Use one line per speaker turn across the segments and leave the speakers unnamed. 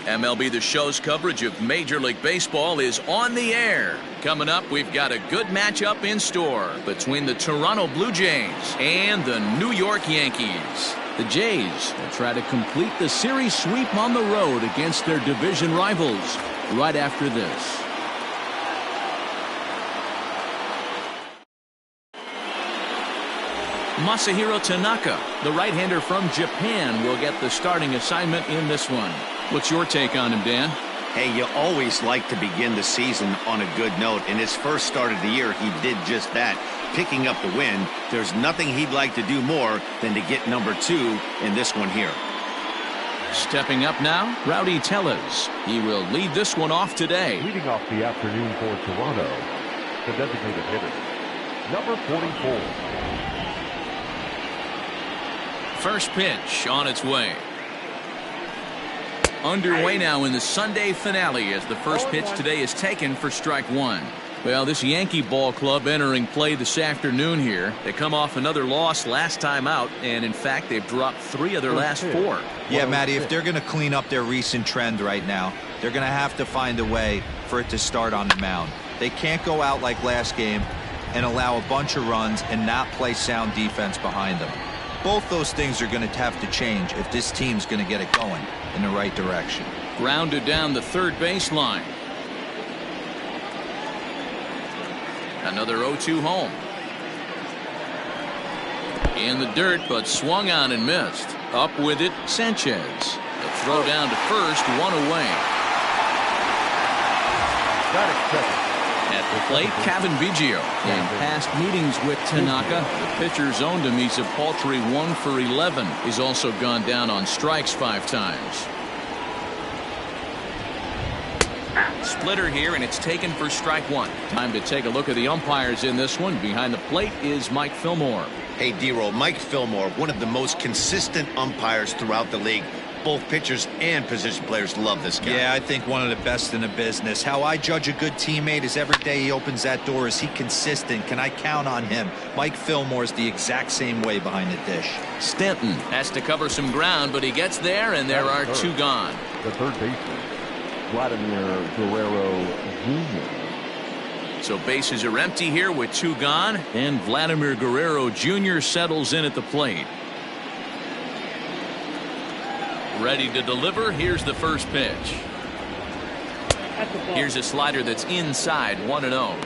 MLB The Show's coverage of Major League Baseball is on the air. Coming up, we've got a good matchup in store between the Toronto Blue Jays and the New York Yankees. The Jays will try to complete the series sweep on the road against their division rivals right after this. Masahiro Tanaka, the right-hander from Japan, will get the starting assignment in this one. What's your take on him, Dan?
Hey, you always like to begin the season on a good note. In his first start of the year, he did just that, picking up the win. There's nothing he'd like to do more than to get number 2 in this one here.
Stepping up now, Rowdy Tellez. He will lead this one off today.
Leading off the afternoon for Toronto, the designated hitter, number 44.
First pitch on its way. Underway now in the Sunday finale as the first pitch today is taken for strike 1. Well, this Yankee ball club entering play this afternoon here. They come off another loss last time out, and in fact they've dropped 3 of their last 4.
Yeah, Matty, if they're going to clean up their recent trend right now, they're going to have to find a way for it to start on the mound. They can't go out like last game and allow a bunch of runs and not play sound defense behind them. Both those things are going to have to change if this team's going to get it going in the right direction.
Grounded down the third baseline. Another 0-2 home. In the dirt, but swung on and missed. Up with it, Sanchez. The throw down to first, 1 away. At the plate, Kevin Biggio. In past meetings with Tanaka, the pitcher zoned him. He's a paltry 1 for 11. He's also gone down on strikes 5 times. Splitter here, and it's taken for strike 1. Time to take a look at the umpires in this one. Behind the plate is Mike Fillmore.
Hey, D-Roll, Mike Fillmore, one of the most consistent umpires throughout the league. Both pitchers and position players love this guy.
Yeah, I think one of the best in the business. How I judge a good teammate is every day he opens that door. Is he consistent? Can I count on him? Mike Fillmore is the exact same way behind the dish.
Stanton has to cover some ground, but he gets there, and there are 2 gone.
The third baseman, Vladimir Guerrero Jr.
So bases are empty here with 2 gone, and Vladimir Guerrero Jr. settles in at the plate. Ready to deliver. Here's the first pitch. Here's a slider that's inside, 1-0.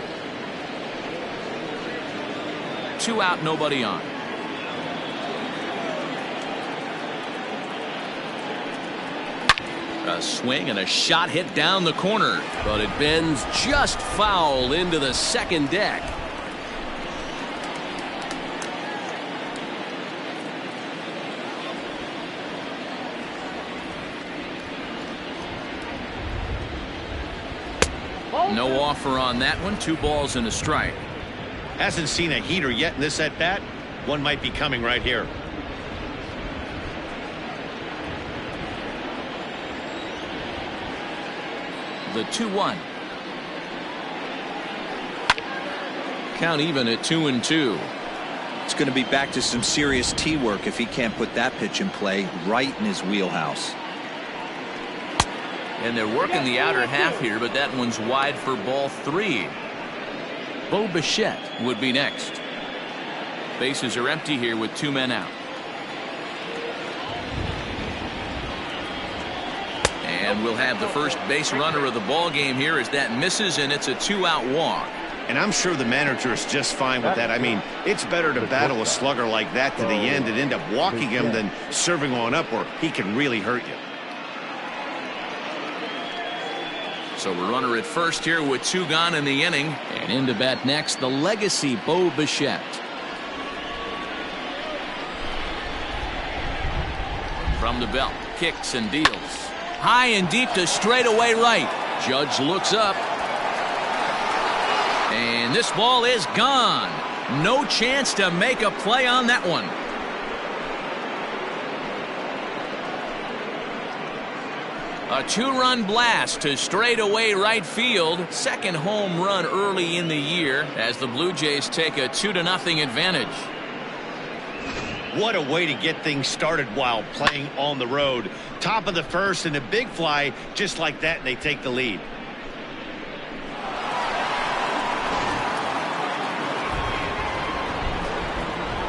2 out, nobody on. A swing and a shot hit down the corner, but it bends just foul into the second deck. No offer on that one. 2 balls and a strike.
Hasn't seen a heater yet in this at-bat. One might be coming right here.
The 2-1. Count even at 2-2.
It's going to be back to some serious tee work if he can't put that pitch in play right in his wheelhouse.
And they're working the outer half here, but that one's wide for ball 3. Bo Bichette would be next. Bases are empty here with 2 men out. And we'll have the first base runner of the ball game here as that misses, and it's a 2-out walk.
And I'm sure the manager is just fine with that. I mean, it's better to battle a slugger like that to the end and end up walking him than serving on up where he can really hurt you.
So a runner at first here with 2 gone in the inning. And in to bat next, the legacy Bo Bichette. From the belt, kicks and deals. High and deep to straightaway right. Judge looks up. And this ball is gone. No chance to make a play on that one. A 2-run blast to straightaway right field. Second home run early in the year as the Blue Jays take a 2-0 advantage.
What a way to get things started while playing on the road. Top of the first and a big fly just like that, and they take the lead.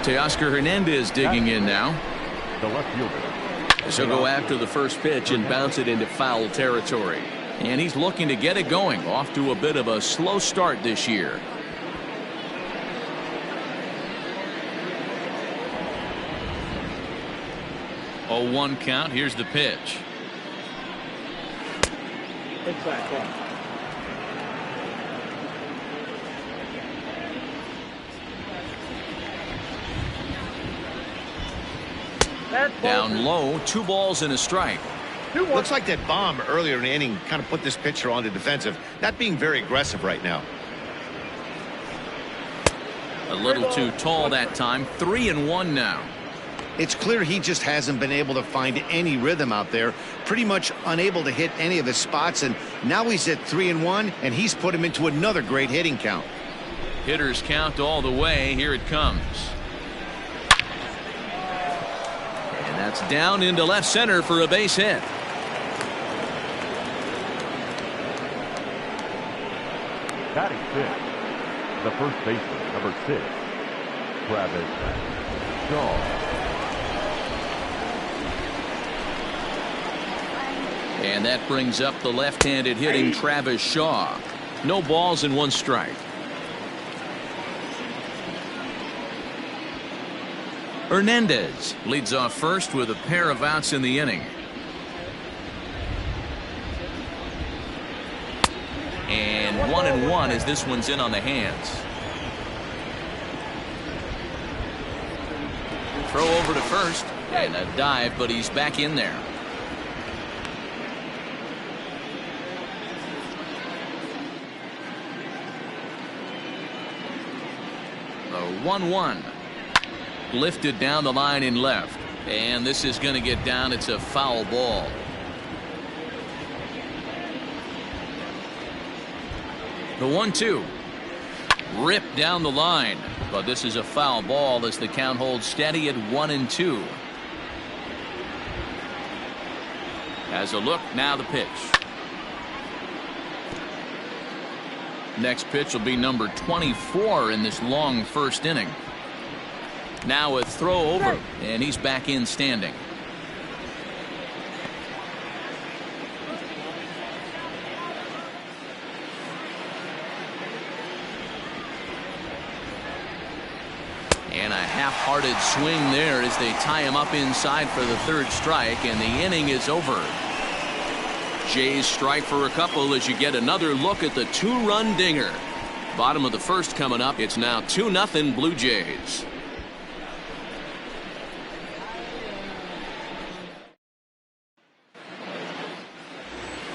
Teoscar Hernandez digging in now.
The left fielder.
He'll go after the first pitch and bounce it into foul territory. And he's looking to get it going. Off to a bit of a slow start this year. 0-1 count. Here's the pitch. Down low, 2 balls and a strike.
Looks like that bomb earlier in the inning kind of put this pitcher on the defensive. Not being very aggressive right now.
A little too tall that time. 3-1 now.
It's clear he just hasn't been able to find any rhythm out there. Pretty much unable to hit any of his spots. And now he's at 3-1, and he's put him into another great hitting count.
Hitters count all the way. Here it comes. And that's down into left center for a base hit.
Batting 6, the first baseman, number 6, Travis Shaw.
And that brings up the left-handed hitting Travis Shaw. No balls and 1 strike. Hernandez leads off first with a pair of outs in the inning. And 1-1 as this one's in on the hands. Throw over to first and a dive, but he's back in there. The 1-1 lifted down the line in left, and this is going to get down. It's a foul ball. The 1-2 ripped down the line, but this is a foul ball as the count holds steady at 1-2. Has a look, now the pitch. Next pitch will be number 24 in this long first inning. Now a throw over, and he's back in standing. And a half-hearted swing there as they tie him up inside for the 3rd strike, and the inning is over. Jays strike for a couple as you get another look at the 2-run dinger. Bottom of the first coming up. It's now 2-0 Blue Jays.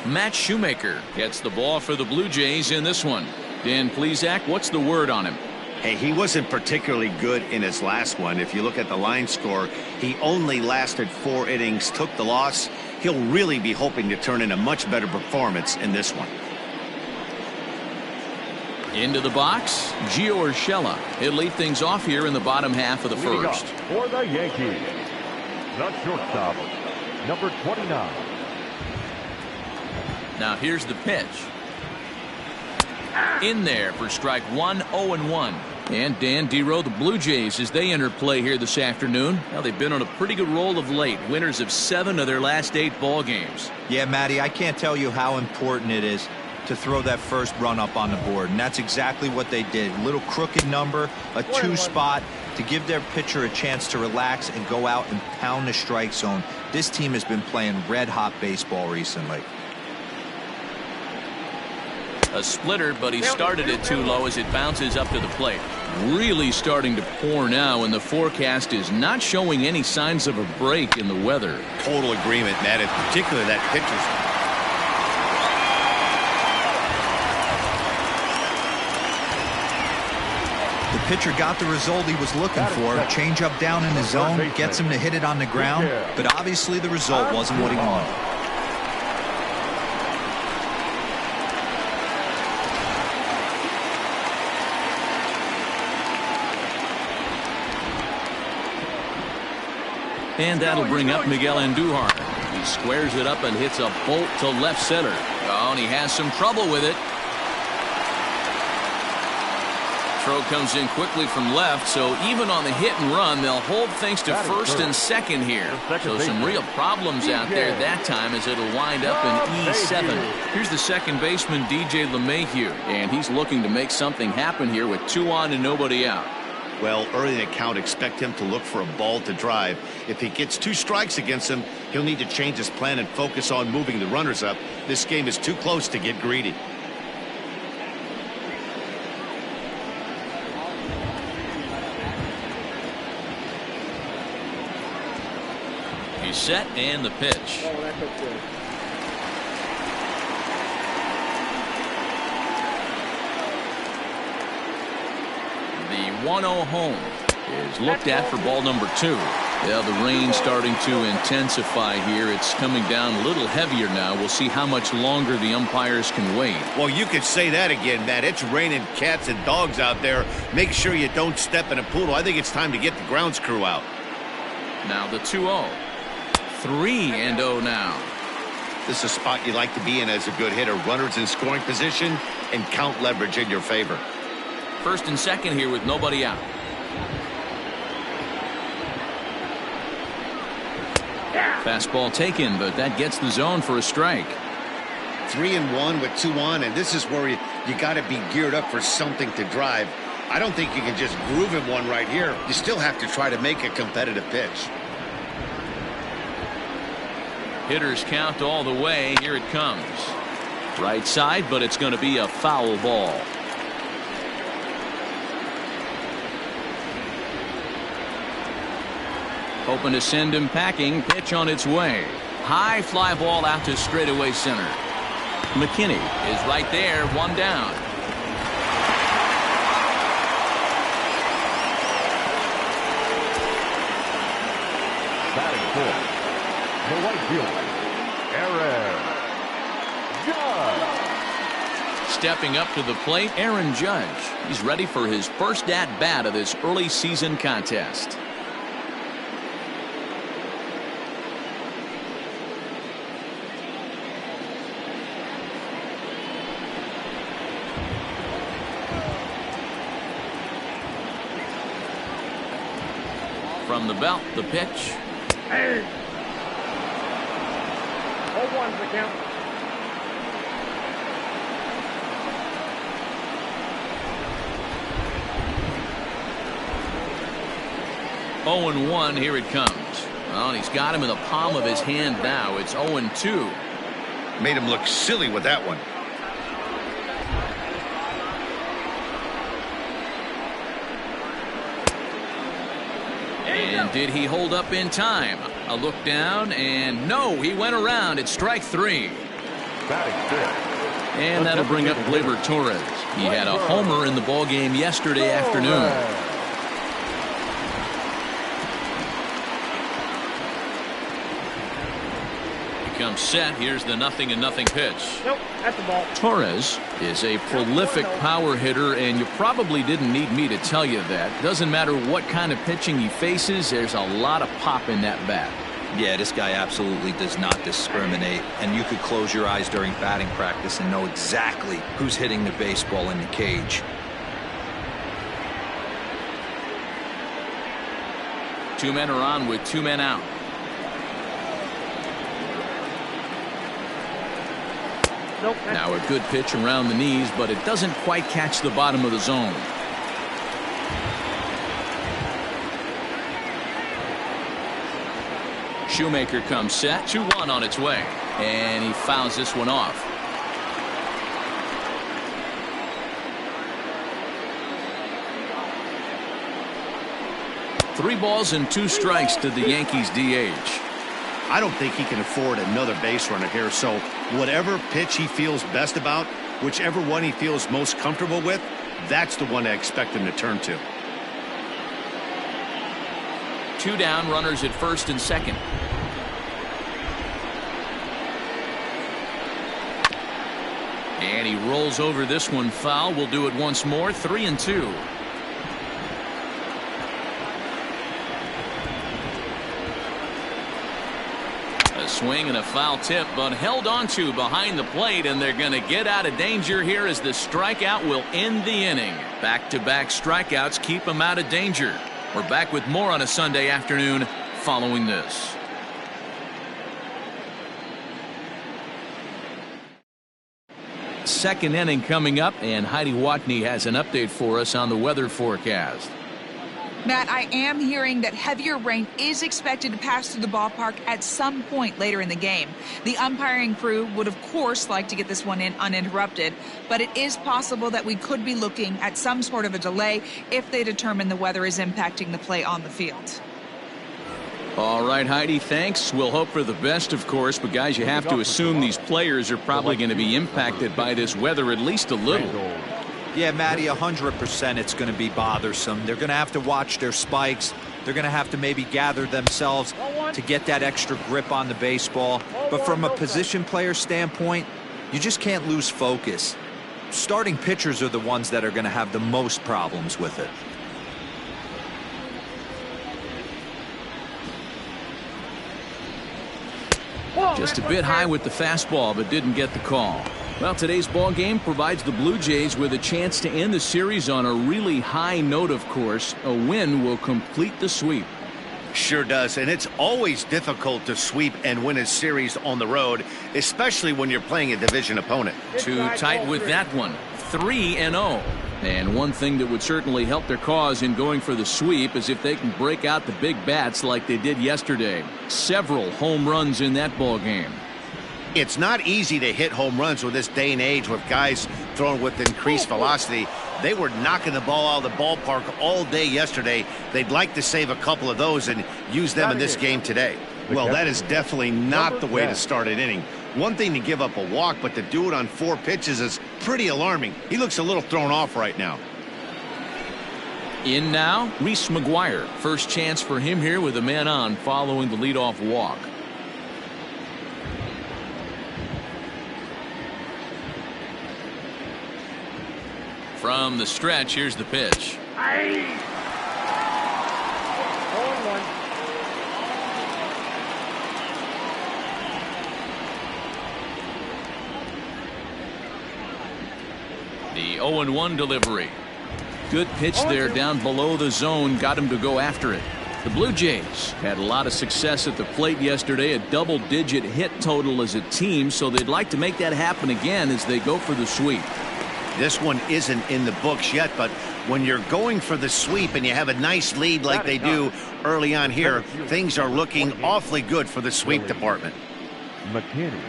Matt Shoemaker gets the ball for the Blue Jays in this one. Dan Plesac, what's the word on him?
Hey, he wasn't particularly good in his last one. If you look at the line score, he only lasted 4 innings, took the loss. He'll really be hoping to turn in a much better performance in this one.
Into the box, Gio Urshela. He'll lead things off here in the bottom half of the first.
For the Yankees, the shortstop, number 29.
Now here's the pitch. In there for strike 1, 0-1. And Dan Dero, the Blue Jays, as they enter play here this afternoon. Now they've been on a pretty good roll of late. Winners of 7 of their last 8 ball games.
Yeah, Matty, I can't tell you how important it is to throw that first run up on the board. And that's exactly what they did. A little crooked number, a 2 spot to give their pitcher a chance to relax and go out and pound the strike zone. This team has been playing red-hot baseball recently.
A splitter, but he started it too low as it bounces up to the plate. Really starting to pour now, and the forecast is not showing any signs of a break in the weather.
Total agreement, Matt, in particular that pitcher's.
The pitcher got the result he was looking for. Change up down in the zone, gets him to hit it on the ground, but obviously the result wasn't what he wanted.
And that'll bring up Miguel Andujar. He squares it up and hits a bolt to left center. Oh, and he has some trouble with it. Throw comes in quickly from left, so even on the hit and run, they'll hold things to first and second here. So some real problems out there that time as it'll wind up in E7. Here's the second baseman, DJ LeMahieu, and he's looking to make something happen here with 2 on and nobody out.
Well, early in the count, expect him to look for a ball to drive. If he gets 2 strikes against him, he'll need to change his plan and focus on moving the runners up. This game is too close to get greedy.
He's set and the pitch.
Oh, that looks good.
The 1-0 home is looked at for ball number 2. Yeah, the rain's starting to intensify here. It's coming down a little heavier now. We'll see how much longer the umpires can wait.
Well, you could say that again, Matt. It's raining cats and dogs out there. Make sure you don't step in a poodle. I think it's time to get the grounds crew out.
Now the 2-0. 3-0 now.
This is a spot you like to be in as a good hitter. Runners in scoring position and count leverage in your favor.
First and second here with nobody out. Fastball taken, but that gets the zone for a strike.
3-1 with 2 on, and this is where you got to be geared up for something to drive. I don't think you can just groove him one right here. You still have to try to make a competitive pitch.
Hitters count all the way. Here it comes. Right side, but it's going to be a foul ball. Hoping to send him packing. Pitch on its way. High fly ball out to straightaway center. McKinney is right there, 1 down.
Batting fourth, the right fielder, Aaron Judge.
Stepping up to the plate, Aaron Judge. He's ready for his first at-bat of this early season contest. From the belt, the pitch.
Hey. 0-1's the count.
Oh and 1, here it comes. Well, he's got him in the palm of his hand now. It's 0-2.
Made him look silly with that one.
And did he hold up in time? A look down, and no, he went around. It's strike 3.
Batting fifth,
And that'll bring up Gleyber Torres. He had a homer in the ballgame yesterday afternoon. Comes set. Here's the 0-0 pitch.
Nope, that's the ball.
Torres is a prolific power hitter, and you probably didn't need me to tell you that. Doesn't matter what kind of pitching he faces, there's a lot of pop in that bat.
Yeah, this guy absolutely does not discriminate, and you could close your eyes during batting practice and know exactly who's hitting the baseball in the cage.
Two men are on with 2 men out.
Nope,
Now a good pitch around the knees, but it doesn't quite catch the bottom of the zone. Shoemaker comes set. 2-1 on its way. And he fouls this one off. Three balls and 2 strikes to the Yankees DH.
I don't think he can afford another base runner here, so whatever pitch he feels best about, whichever one he feels most comfortable with, that's the one I expect him to turn to.
2 down, runners at first and second. And he rolls over this one foul. We'll do it once more. 3-2. swing and a foul tip, but held onto behind the plate, and they're going to get out of danger here as the strikeout will end the inning. Back-to-back strikeouts keep them out of danger. We're back with more on a Sunday afternoon following this. Second inning coming up, and Heidi Watney has an update for us on the weather forecast.
Matt, I am hearing that heavier rain is expected to pass through the ballpark at some point later in the game. The umpiring crew would, of course, like to get this one in uninterrupted, but it is possible that we could be looking at some sort of a delay if they determine the weather is impacting the play on the field.
All right, Heidi, thanks. We'll hope for the best, of course, but guys, you have to assume these players are probably going to be impacted by this weather at least a little.
Yeah, Matty, 100% it's going to be bothersome. They're going to have to watch their spikes. They're going to have to maybe gather themselves to get that extra grip on the baseball. But from a position player standpoint, you just can't lose focus. Starting pitchers are the ones that are going to have the most problems with it.
Just a bit high with the fastball, but didn't get the call. Well, today's ball game provides the Blue Jays with a chance to end the series on a really high note, of course. A win will complete the sweep.
Sure does, and it's always difficult to sweep and win a series on the road, especially when you're playing a division opponent.
Too tight with that one. 3-0. And one thing that would certainly help their cause in going for the sweep is if they can break out the big bats like they did yesterday. Several home runs in that ball game.
It's not easy to hit home runs with this day and age with guys throwing with increased velocity. They were knocking the ball out of the ballpark all day yesterday. They'd like to save a couple of those and use them in this game today. Well, that is definitely not the way to start an inning. One thing to give up a walk, but to do it on 4 pitches is pretty alarming. He looks a little thrown off right now.
In now, Reese McGuire. First chance for him here with a man on following the leadoff walk. From the stretch, here's the pitch.
0-1.
The 0-1 delivery. Good pitch there down below the zone. Got him to go after it. The Blue Jays had a lot of success at the plate yesterday. A double-digit hit total as a team, so they'd like to make that happen again as they go for the sweep.
This one isn't in the books yet, but when you're going for the sweep and you have a nice lead like they do early on here, things are looking awfully good for the sweep department.
McKinney.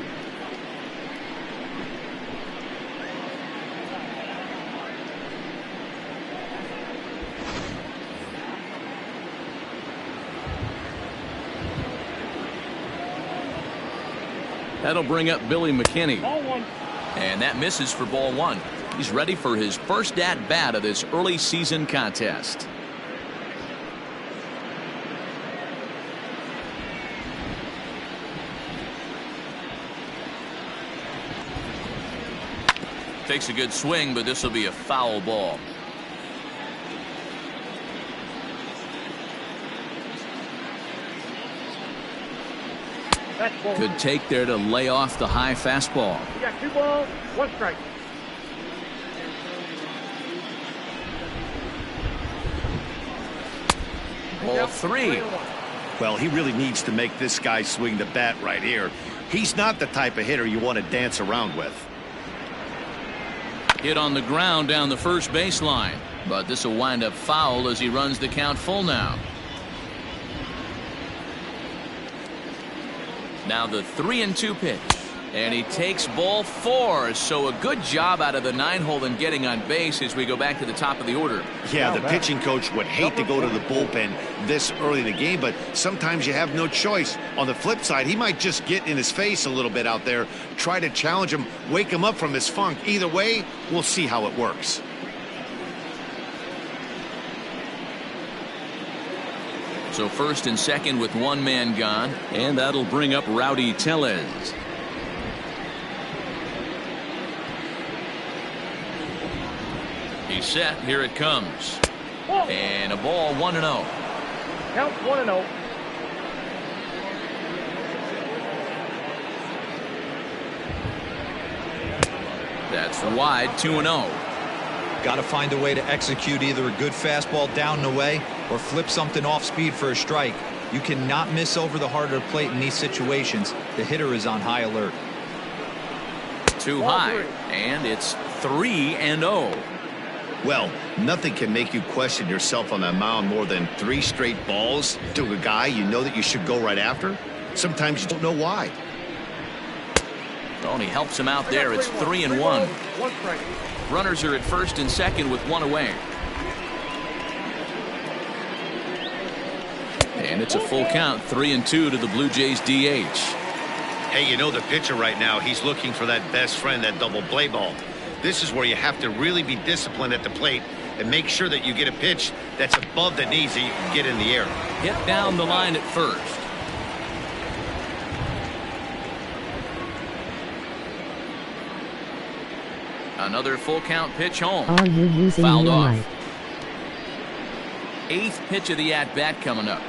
That'll bring up Billy McKinney.
0-1.
And that misses for ball 1. He's ready for his first at-bat of this early season contest. Takes a good swing, but this will be a foul ball. Good take there to lay off the high fastball.
You got 2 balls, 1 strike.
Ball 3.
Well, he really needs to make this guy swing the bat right here. He's not the type of hitter you want to dance around with.
Hit on the ground down the first baseline, but this will wind up foul as he runs the count full now. Now the 3-2 pitch, and he takes ball 4. So a good job out of the 9-hole and getting on base as we go back to the top of the order.
Yeah, the pitching coach would hate to go to the bullpen this early in the game, but sometimes you have no choice. On the flip side, he might just get in his face a little bit out there, try to challenge him, wake him up from his funk. Either way, we'll see how it works.
So first and second with 1 man gone, and that'll bring up Rowdy Tellez. He's set. Here it comes. And a ball 1-0.
Count 1-0.
That's wide, 2-0.
Got to find a way to execute either a good fastball down and away or flip something off speed for a strike. You cannot miss over the heart of the plate in these situations. The hitter is on high alert.
Too high, and it's 3-0.
Well, nothing can make you question yourself on that mound more than 3 straight balls to a guy you know that you should go right after. Sometimes you don't know why.
Well, and he helps him out there. It's 3-1.
One strike.
Runners are at first and second with 1 away. And it's a full count, 3-2 to the Blue Jays DH.
Hey, you know the pitcher right now, he's looking for that best friend, that double play ball. This is where you have to really be disciplined at the plate and make sure that you get a pitch that's above the knees that you can get in the air.
Hit down the line at first. Another full count pitch home.
Are you using
Fouled
your
off.
mic?
8th pitch of the at-bat coming up.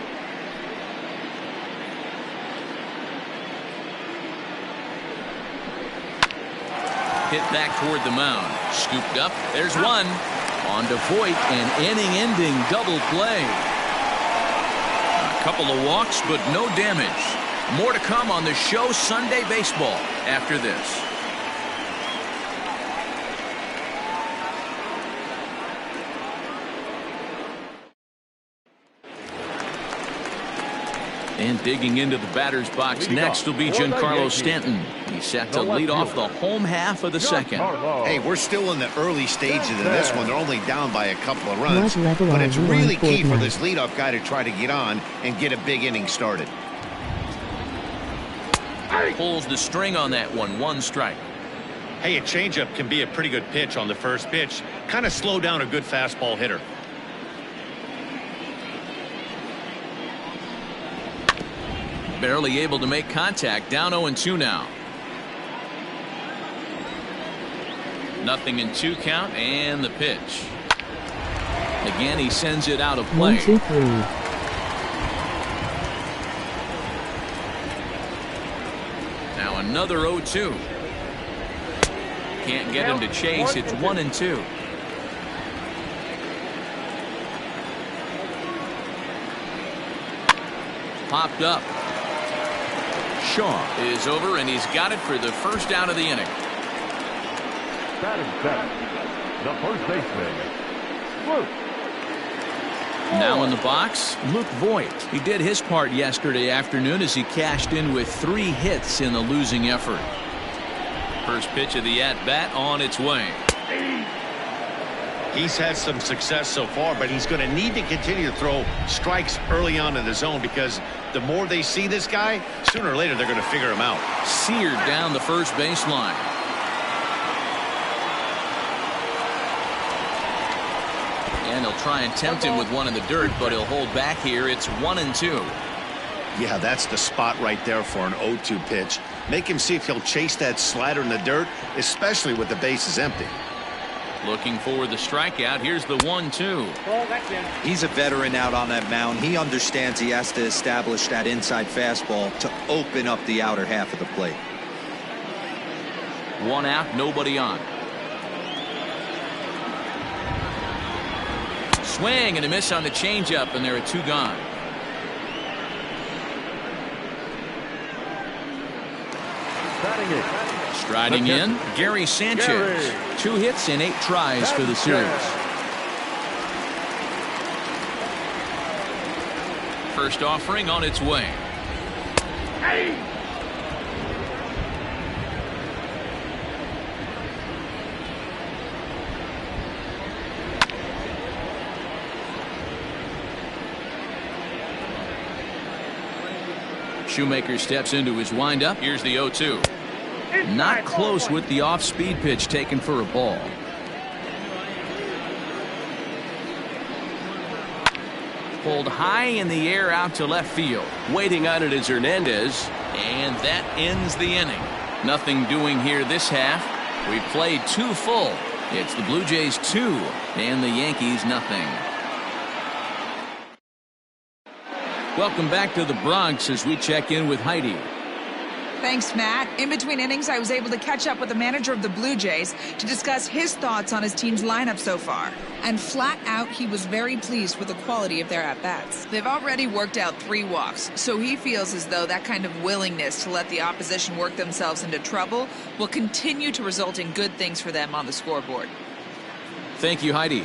Hit back toward the mound. Scooped up. There's one. On to Voit, an inning-ending double play. A couple of walks, but no damage. More to come on the show Sunday Baseball after this. And digging into the batter's box next will be Giancarlo Stanton. He's set to lead off the home half of the second.
Hey, we're still in the early stages of this one. They're only down by a couple of runs. But it's really key for this leadoff guy to try to get on and get a big inning started.
Pulls the string on that one. 1 strike.
Hey, a changeup can be a pretty good pitch on the first pitch. Kind of slow down a good fastball hitter.
Barely able to make contact. Down 0-2 now. Nothing in 2 count, and the pitch. Again, he sends it out of play.
1, 2, 3.
Now another 0-2. Can't get him to chase. It's 1-2. Popped up. Shaw is over, and he's got it for the first out of the inning.
Batting seventh, the first baseman, Luke.
Now in the box, Luke Voit. He did his part yesterday afternoon as he cashed in with 3 hits in the losing effort. First pitch of the at-bat on its way.
He's had some success so far, but he's going to need to continue to throw strikes early on in the zone, because the more they see this guy, sooner or later they're going to figure him out.
Seared down the first baseline. And he'll try and tempt him with one in the dirt, but he'll hold back here. It's 1-2.
Yeah, that's the spot right there for an 0-2 pitch. Make him see if he'll chase that slider in the dirt, especially with the bases empty.
Looking for the strikeout. Here's the 1-2.
He's a veteran out on that mound. He understands he has to establish that inside fastball to open up the outer half of the plate.
1 out, nobody on. Swing and a miss on the changeup, and there are 2 gone.
Batting it.
Striding in, Gary Sanchez. 2 hits and 8 tries for the series. First offering on its way. Shoemaker steps into his windup. Here's the 0-2. Not close with the off-speed pitch taken for a ball. Pulled high in the air out to left field. Waiting on it is Hernandez, and that ends the inning. Nothing doing here this half. We played 2 full. It's the Blue Jays 2 and the Yankees nothing. Welcome back to the Bronx as we check in with Heidi.
Thanks, Matt. In between innings, I was able to catch up with the manager of the Blue Jays to discuss his thoughts on his team's lineup so far. And flat out, he was very pleased with the quality of their at-bats. They've already worked out 3 walks, so he feels as though that kind of willingness to let the opposition work themselves into trouble will continue to result in good things for them on the scoreboard.
Thank you, Heidi.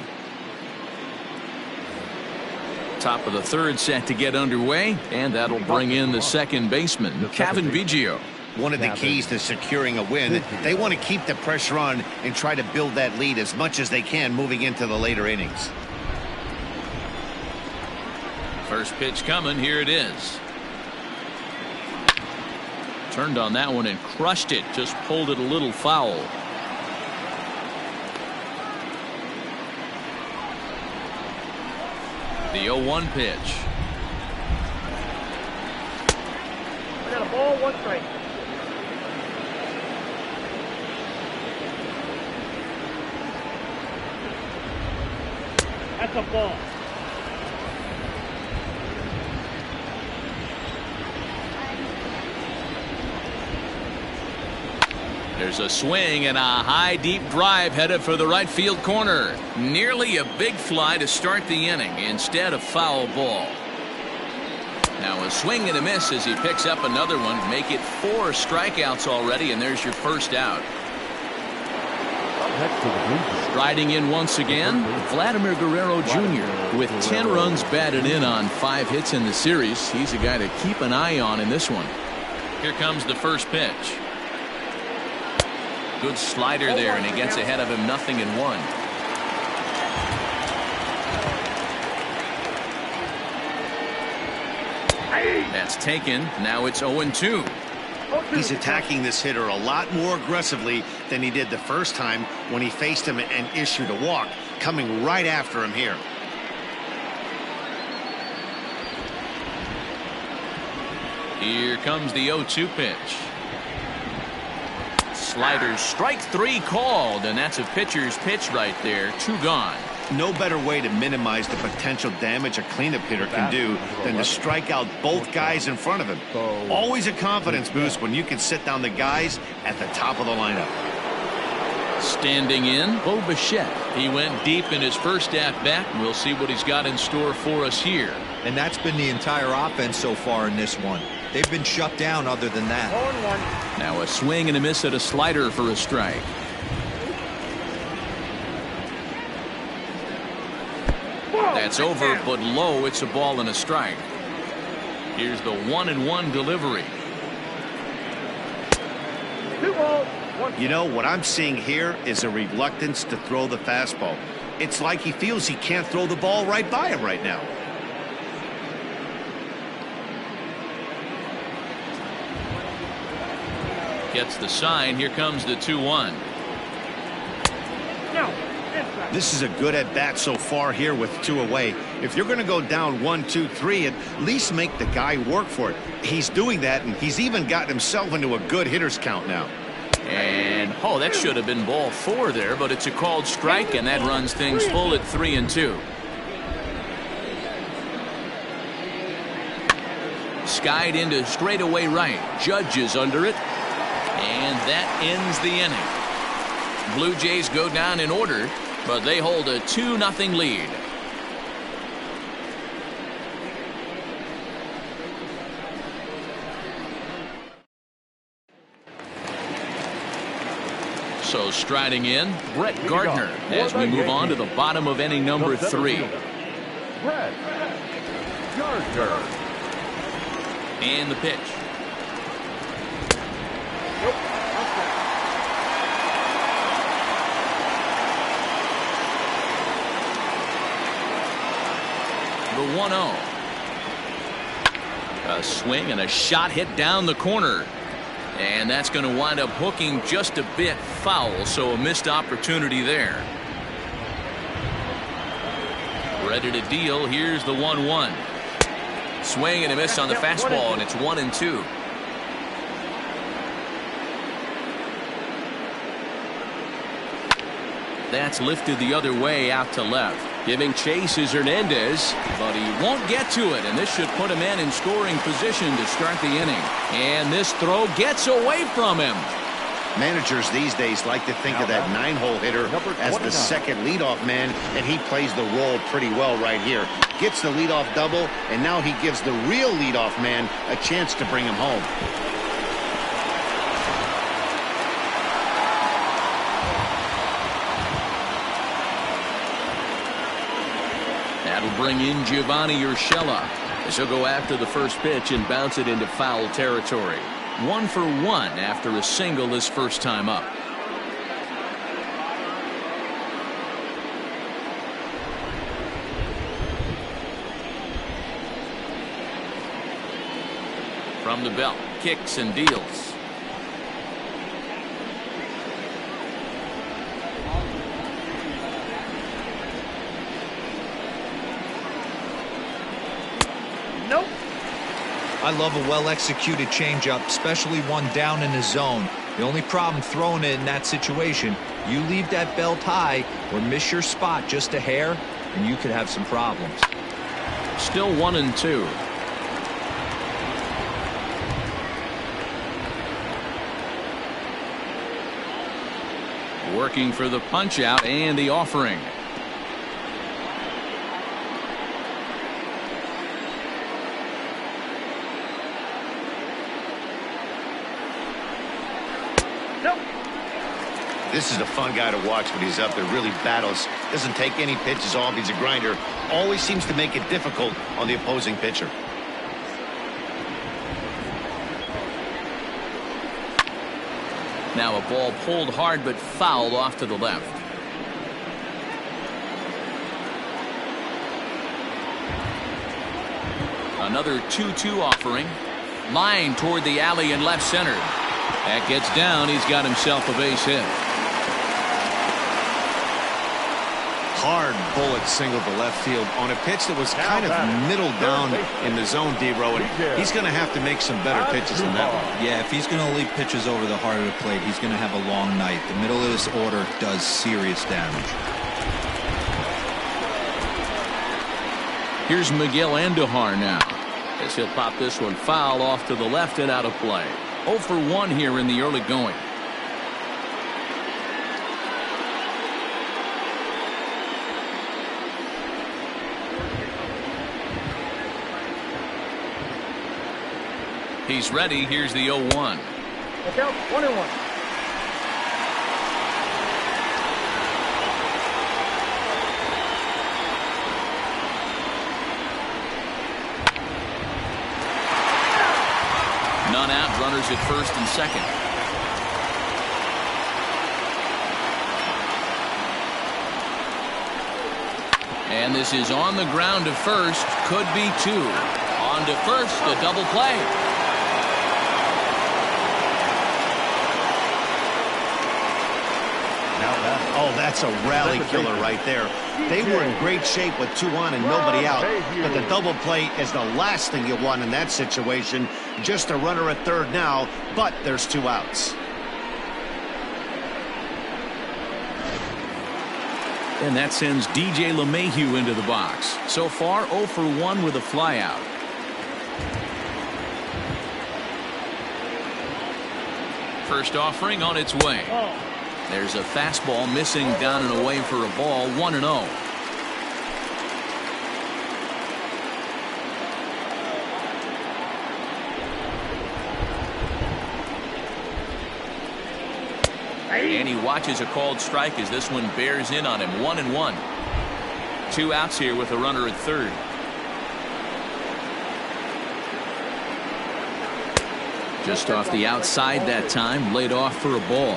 Top of the 3rd set to get underway, and that'll bring in the second baseman, Kevin Biggio.
One of the keys to securing a win, they want to keep the pressure on and try to build that lead as much as they can moving into the later innings.
First pitch coming, here it is. Turned on that one and crushed it, just pulled it a little foul. The 0-1 pitch.
I got a ball, 1 strike. That's a ball.
There's a swing and a high deep drive headed for the right field corner. Nearly a big fly to start the inning, instead of foul ball. Now a swing and a miss as he picks up another one. Make it 4 strikeouts already, and there's your first out. Striding in once again, Vladimir Guerrero Jr. with 10 runs batted in on 5 hits in the series. He's a guy to keep an eye on in this one. Here comes the first pitch. Good slider there, and he gets ahead of him, 0-1. That's taken. Now it's 0-2.
He's attacking this hitter a lot more aggressively than he did the first time when he faced him and issued a walk, coming right after him here.
Here comes the 0-2 pitch. Slider, strike 3 called, and that's a pitcher's pitch right there. 2 gone.
No better way to minimize the potential damage a cleanup hitter can do than to strike out both guys in front of him. Always a confidence boost when you can sit down the guys at the top of the lineup.
Standing in, Bo Bichette. He went deep in his first at-bat, and we'll see what he's got in store for us here.
And that's been the entire offense so far in this one. They've been shut down other than that.
0-1.
Now a swing and a miss at a slider for a strike. That's over, but low. It's a ball and a strike. Here's the 1-1 delivery.
2 balls, 1.
You know, what I'm seeing here is a reluctance to throw the fastball. It's like he feels he can't throw the ball right by him right now.
Gets the sign. Here comes the 2-1.
Now,
This is a good at-bat so far here with 2 away. If you're going to go down 1, 2, 3, at least make the guy work for it. He's doing that, and he's even gotten himself into a good hitter's count now.
And, oh, that should have been ball 4 there, but it's a called strike, and that runs things full at 3-2. Skied into straightaway right. Judge is under it. And that ends the inning. Blue Jays go down in order, but they hold a 2-0 lead. So striding in, Brett Gardner as we move on to the bottom of inning number 3.
Brett Gardner.
And the pitch. The 1-0. A swing and a shot hit down the corner. And that's going to wind up hooking just a bit foul, so a missed opportunity there. Ready to deal. Here's the 1-1. Swing and a miss on the fastball, and it's 1-2. That's lifted the other way out to left. Giving chase is Hernandez, but he won't get to it, and this should put him in scoring position to start the inning. And this throw gets away from him.
Managers these days like to think of that 9-hole hitter as the second leadoff man, and he plays the role pretty well right here. Gets the leadoff double, and now he gives the real leadoff man a chance to bring him home.
That'll bring in Giovanni Urshela as he'll go after the first pitch and bounce it into foul territory. 1 for 1 after a single his first time up. From the belt, kicks and deals.
Nope.
I love a well-executed changeup, especially one down in the zone. The only problem throwing it in that situation, you leave that belt high or miss your spot just a hair, and you could have some problems.
Still 1-2. Working for the punch out and the offering.
This is a fun guy to watch when he's up there. Really battles. Doesn't take any pitches off. He's a grinder. Always seems to make it difficult on the opposing pitcher.
Now a ball pulled hard but fouled off to the left. Another 2-2 offering. Line toward the alley in left center. That gets down. He's got himself a base hit.
Hard bullet single to left field on a pitch that was kind of middle down in the zone, D-Row, and he's going to have to make some better pitches than that one.
Yeah, if he's going to leave pitches over the heart of the plate, he's going to have a long night. The middle of this order does serious damage.
Here's Miguel Andujar now, as he'll pop this one foul off to the left and out of play. 0 for 1 here in the early going. He's ready. Here's the 0-1.
Look out, 1-1.
None out. Runners at first and second. And this is on the ground to first. Could be 2. On to first. A double play.
Oh, that's a rally killer right there. They were in great shape with 2 on and nobody out, but the double play is the last thing you want in that situation. Just a runner at third now, but there's 2 outs.
And that sends DJ LeMahieu into the box. So far 0 for 1 with a flyout. First offering on its way. There's a fastball missing down and away for a ball. 1-0. And he watches a called strike as this one bears in on him. 1-1. 2 outs here with a runner at third. Just off the outside that time, laid off for a ball.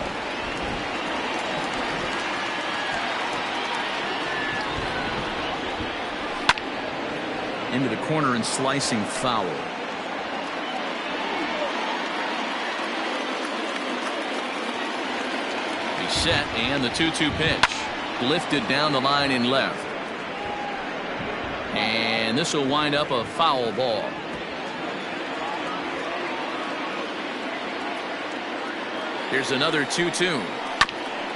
Into the corner and slicing foul. He's set, and the 2-2 pitch. Lifted down the line in left. And this will wind up a foul ball. Here's another 2-2.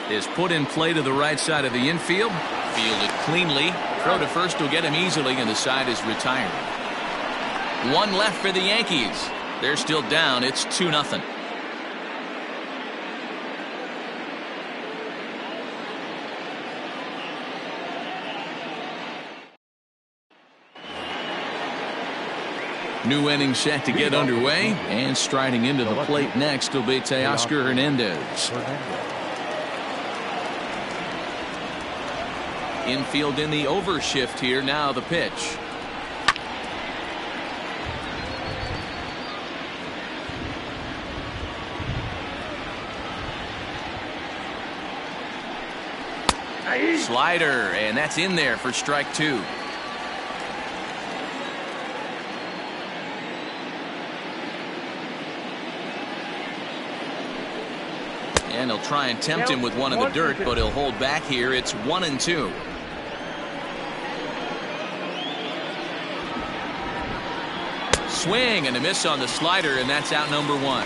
is put in play to the right side of the infield. Fielded cleanly. Throw to first will get him easily, and the side is retired. One left for the Yankees. They're still down. It's 2-0. New inning set to get underway, and striding into the plate next will be Teoscar Hernandez. Infield in the overshift here. Now the pitch. Slider, and that's in there for strike 2. And he'll try and tempt him with one in the dirt, but he'll hold back here. It's 1-2. Swing and a miss on the slider, and that's out number 1.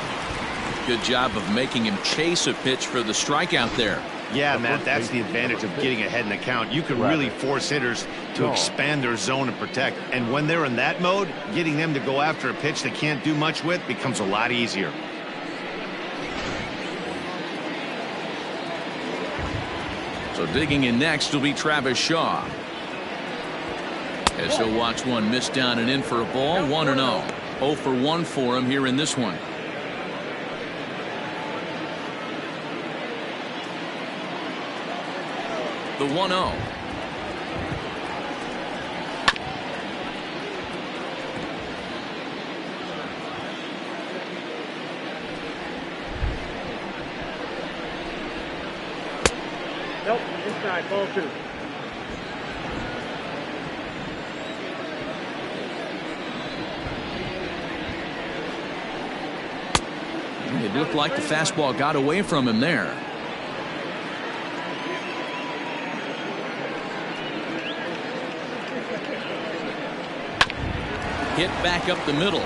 Good job of making him chase a pitch for the strikeout there.
Yeah, Matt, that's the advantage of getting ahead in the count. You can really force hitters to expand their zone and protect. And when they're in that mode, getting them to go after a pitch they can't do much with becomes a lot easier.
So digging in next will be Travis Shaw. As he'll watch one miss down and in for a ball. 1-0. 0 for 1 for him here in this one. The 1-0.
Nope, inside, ball 2.
It looked like the fastball got away from him there. Hit back up the middle.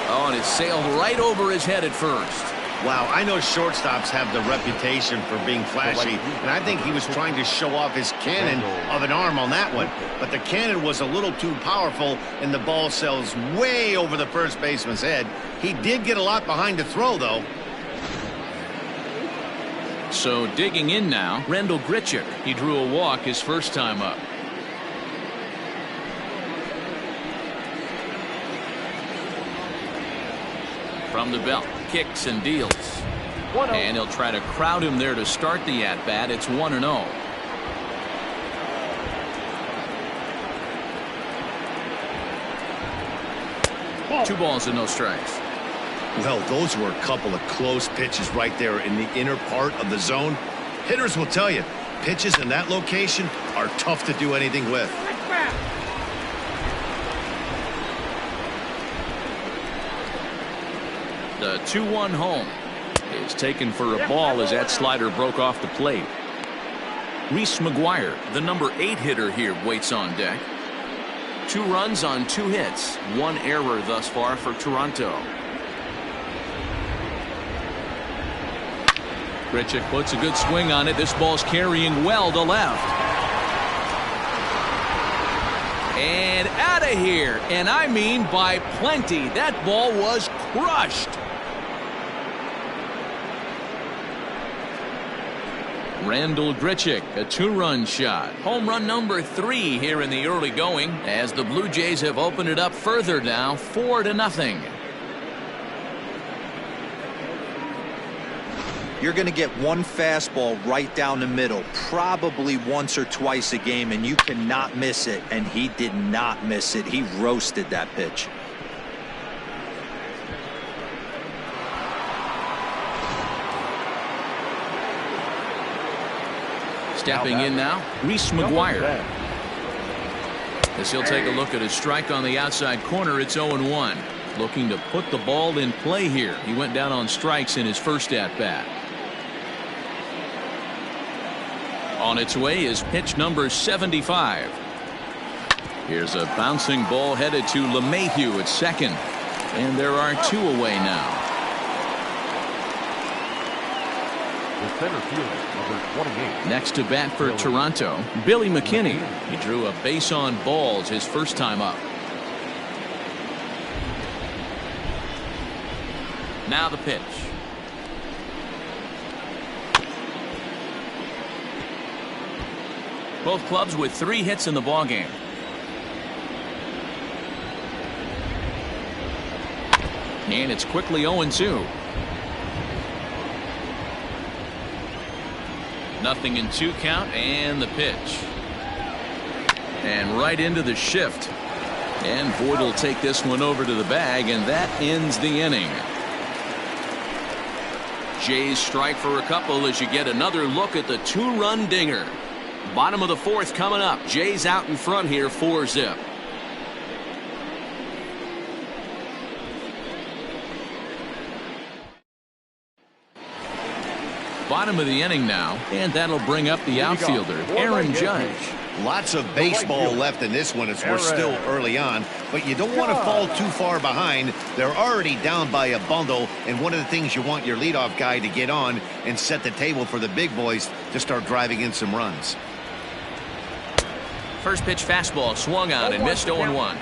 Oh, and it sailed right over his head at first.
Wow, I know shortstops have the reputation for being flashy, and I think he was trying to show off his cannon of an arm on that one. But the cannon was a little too powerful, and the ball sails way over the first baseman's head. He did get a lot behind to throw, though.
So digging in now, Rendell Grichuk. He drew a walk his first time up. From the belt, kicks and deals. And he'll try to crowd him there to start the at-bat. It's 1-0. Two balls and no strikes.
Well, those were a couple of close pitches right there in the inner part of the zone. Hitters will tell you, pitches in that location are tough to do anything with.
The 2-1 home is taken for a ball as that slider broke off the plate. Reese McGuire, the number 8 hitter here, waits on deck. 2 runs on 2 hits. 1 error thus far for Toronto. Grichuk puts a good swing on it. This ball's carrying well to left. And out of here. And I mean by plenty. That ball was crushed. Rendell Grichuk, a 2-run shot. Home run number 3 here in the early going, as the Blue Jays have opened it up further now, 4-0.
You're going to get one fastball right down the middle, probably once or twice a game, and you cannot miss it. And he did not miss it. He roasted that pitch.
Stepping in now, Reese McGuire. As he'll take a look at his strike on the outside corner, it's 0-1. Looking to put the ball in play here. He went down on strikes in his first at-bat. On its way is pitch number 75. Here's a bouncing ball headed to LeMahieu at second. And there are 2 away now.
The center fielder, number 28.
Next to bat for Toronto, Billy McKinney. He drew a base on balls his first time up. Now the pitch. Both clubs with 3 hits in the ballgame. And it's quickly 0-2. Nothing in 2 count, and the pitch. And right into the shift. And Voigt will take this one over to the bag, and that ends the inning. Jays strike for a couple as you get another look at the 2-run dinger. Bottom of the 4th coming up. Jays out in front here, 4-zip. Bottom of the inning now, and that'll bring up the outfielder, Aaron Judge.
Lots of baseball left in this one as we're still early on, but you don't want to fall too far behind. They're already down by a bundle, and one of the things you want your leadoff guy to get on and set the table for the big boys to start driving in some runs.
First pitch fastball swung on and missed 0-1.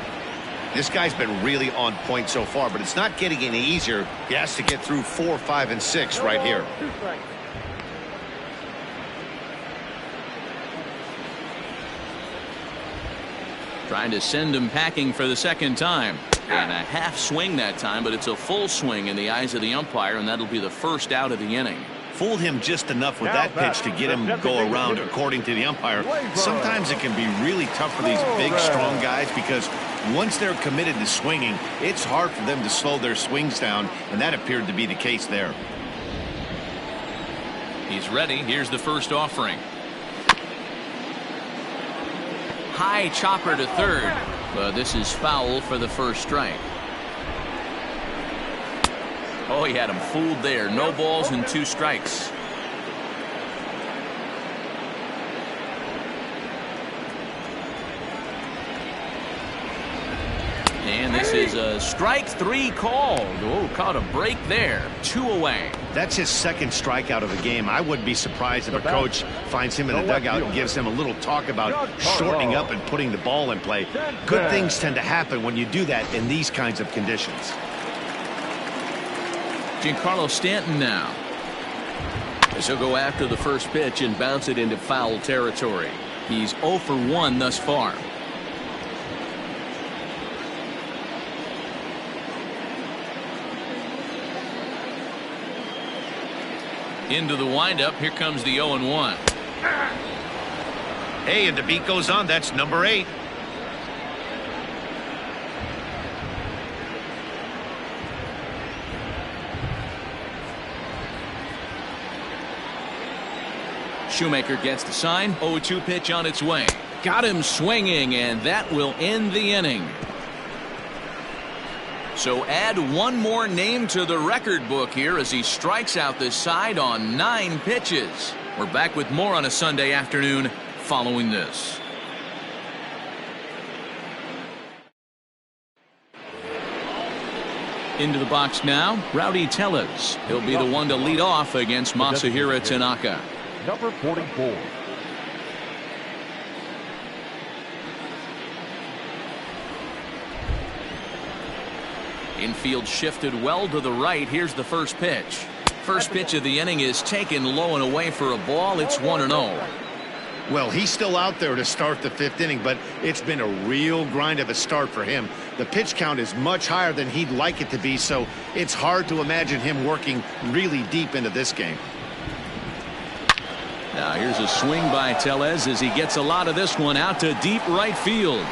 This guy's been really on point so far, but it's not getting any easier. He has to get through 4, 5, and 6 right here.
Trying to send him packing for the second time. And a half swing that time, but it's a full swing in the eyes of the umpire, and that'll be the first out of the inning.
Fooled him just enough with that pitch to get him to go around, according to the umpire. Sometimes it can be really tough for these big, strong guys because once they're committed to swinging, it's hard for them to slow their swings down, and that appeared to be the case there.
He's ready. Here's the first offering. High chopper to third, but this is foul for the first strike. Oh, he had him fooled there. No balls and 2 strikes. And this is a strike 3 called. Oh, caught a break there. 2 away.
That's his second strikeout of the game. I wouldn't be surprised if a coach finds him in the dugout and gives him a little talk about shortening up and putting the ball in play. Good things tend to happen when you do that in these kinds of conditions.
Giancarlo Stanton now. As he'll go after the first pitch and bounce it into foul territory. He's 0 for 1 thus far. Into the windup. Here comes the 0-1.
Hey, and the beat goes on. That's number 8.
Shoemaker gets the sign. 0-2 pitch on its way. Got him swinging, and that will end the inning. So add one more name to the record book here as he strikes out this side on 9 pitches. We're back with more on a Sunday afternoon following this. Into the box now, Rowdy Tellez. He'll be the one to lead off against Masahiro Tanaka.
Number 44.
Infield shifted well to the right. Here's the first pitch. First pitch of the inning is taken low and away for a ball. It's 1-0.
Well, he's still out there to start the 5th inning, but it's been a real grind of a start for him. The pitch count is much higher than he'd like it to be, so it's hard to imagine him working really deep into this game.
Now here's a swing by Tellez as he gets a lot of this one out to deep right field.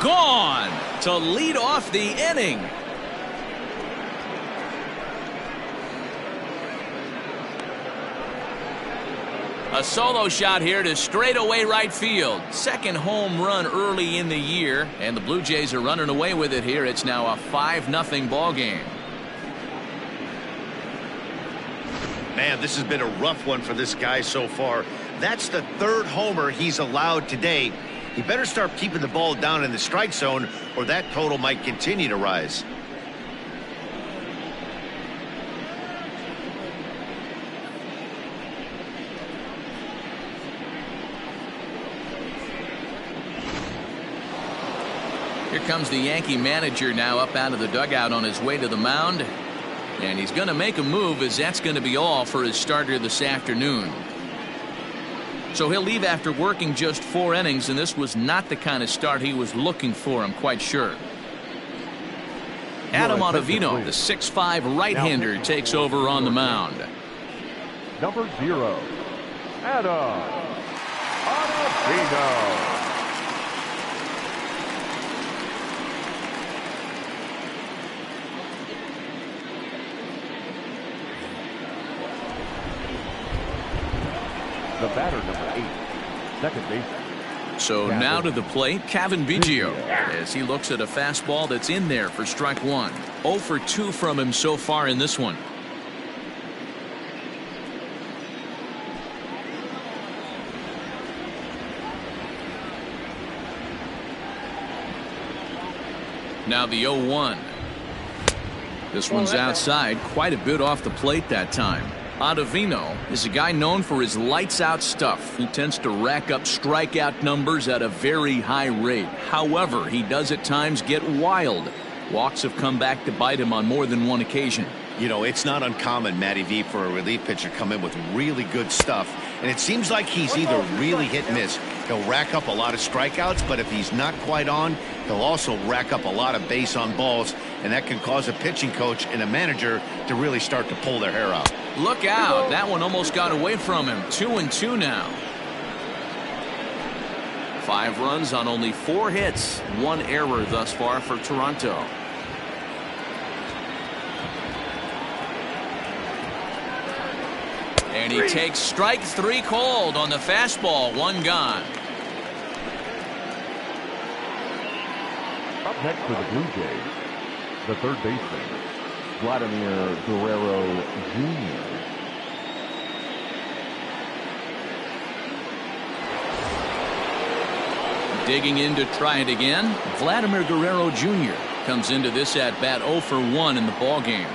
Gone to lead off the inning. A solo shot here to straightaway right field. Second home run early in the year, and the Blue Jays are running away with it here. It's now a 5-0 ball game.
Man, this has been a rough one for this guy so far. That's the 3rd homer he's allowed today. He better start keeping the ball down in the strike zone, or that total might continue to rise.
Here comes the Yankee manager now up out of the dugout on his way to the mound. And he's going to make a move, as that's going to be all for his starter this afternoon. So he'll leave after working just 4 innings, and this was not the kind of start he was looking for, I'm quite sure. Adam Ottavino, the 6'5" right-hander, takes over on the mound.
Number 0, Adam Ottavino. The batter, number 8, second baseman.
So now to the plate, Kevin Biggio, as he looks at a fastball that's in there for strike 1. 0 for 2 from him so far in this one. Now the 0-1. This one's outside, quite a bit off the plate that time. Ottavino is a guy known for his lights-out stuff. He tends to rack up strikeout numbers at a very high rate. However, he does at times get wild. Walks have come back to bite him on more than one occasion.
You know, it's not uncommon, Matty V, for a relief pitcher come in with really good stuff. And it seems like he's either really hit and miss. He'll rack up a lot of strikeouts, but if he's not quite on, he'll also rack up a lot of base on balls. And that can cause a pitching coach and a manager to really start to pull their hair out.
Look out. That one almost got away from him. 2-2 now. 5 runs on only 4 hits. 1 error thus far for Toronto. And he takes strike 3 cold on the fastball. 1 gone.
Up next for the Blue Jays, the third baseman, Vladimir Guerrero Jr.
Digging in to try it again, Vladimir Guerrero Jr. comes into this at bat 0 for 1 in the ball game.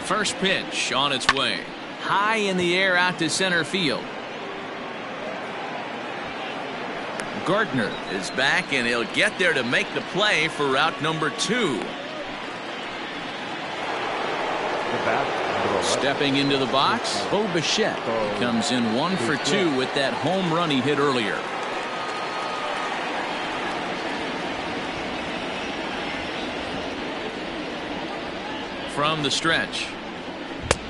First pitch on its way. High in the air out to center field. Gardner is back, and he'll get there to make the play for out number 2. Stepping into the box, Bo Bichette comes in 1 for 2 with that home run he hit earlier. From the stretch.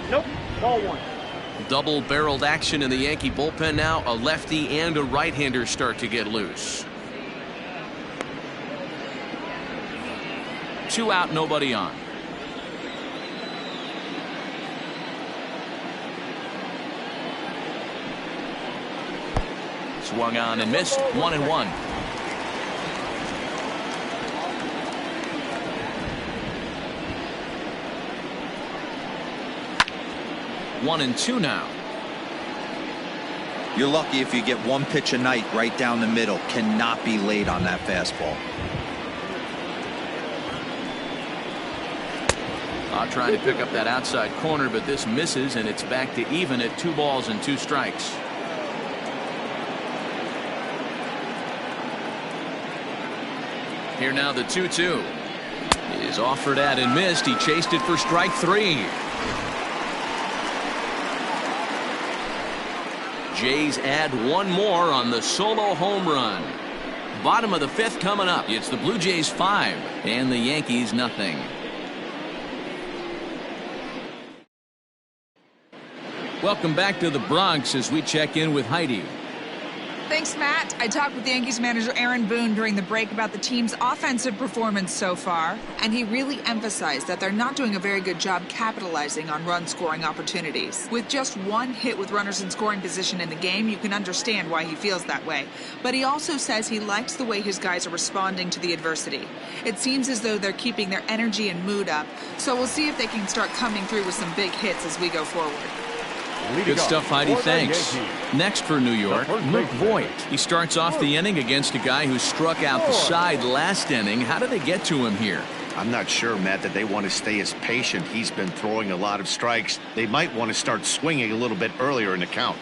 Nope, ball 1.
Double-barreled action in the Yankee bullpen now. A lefty and a right-hander start to get loose. 2 out, nobody on. Swung on and missed. 1-1. One and 2 now.
You're lucky if you get 1 pitch a night right down the middle. Cannot be late on that fastball.
Trying to pick up that outside corner, but this misses, and it's back to even at 2 balls and 2 strikes. Here now the 2-2 is offered at and missed. He chased it for strike 3. Jays add 1 more on the solo home run. Bottom of the 5th coming up. It's the Blue Jays 5 and the Yankees nothing. Welcome back to the Bronx as we check in with Heidi.
Thanks, Matt. I talked with Yankees manager Aaron Boone during the break about the team's offensive performance so far, and he really emphasized that they're not doing a very good job capitalizing on run-scoring opportunities. With just 1 hit with runners in scoring position in the game, you can understand why he feels that way. But he also says he likes the way his guys are responding to the adversity. It seems as though they're keeping their energy and mood up, so we'll see if they can start coming through with some big hits as we go forward.
Good stuff, Heidi. Thanks. Next for New York, Luke Voigt. He starts off the inning against a guy who struck out the side last inning. How did they get to him here?
I'm not sure, Matt, that they want to stay as patient. He's been throwing a lot of strikes. They might want to start swinging a little bit earlier in the count.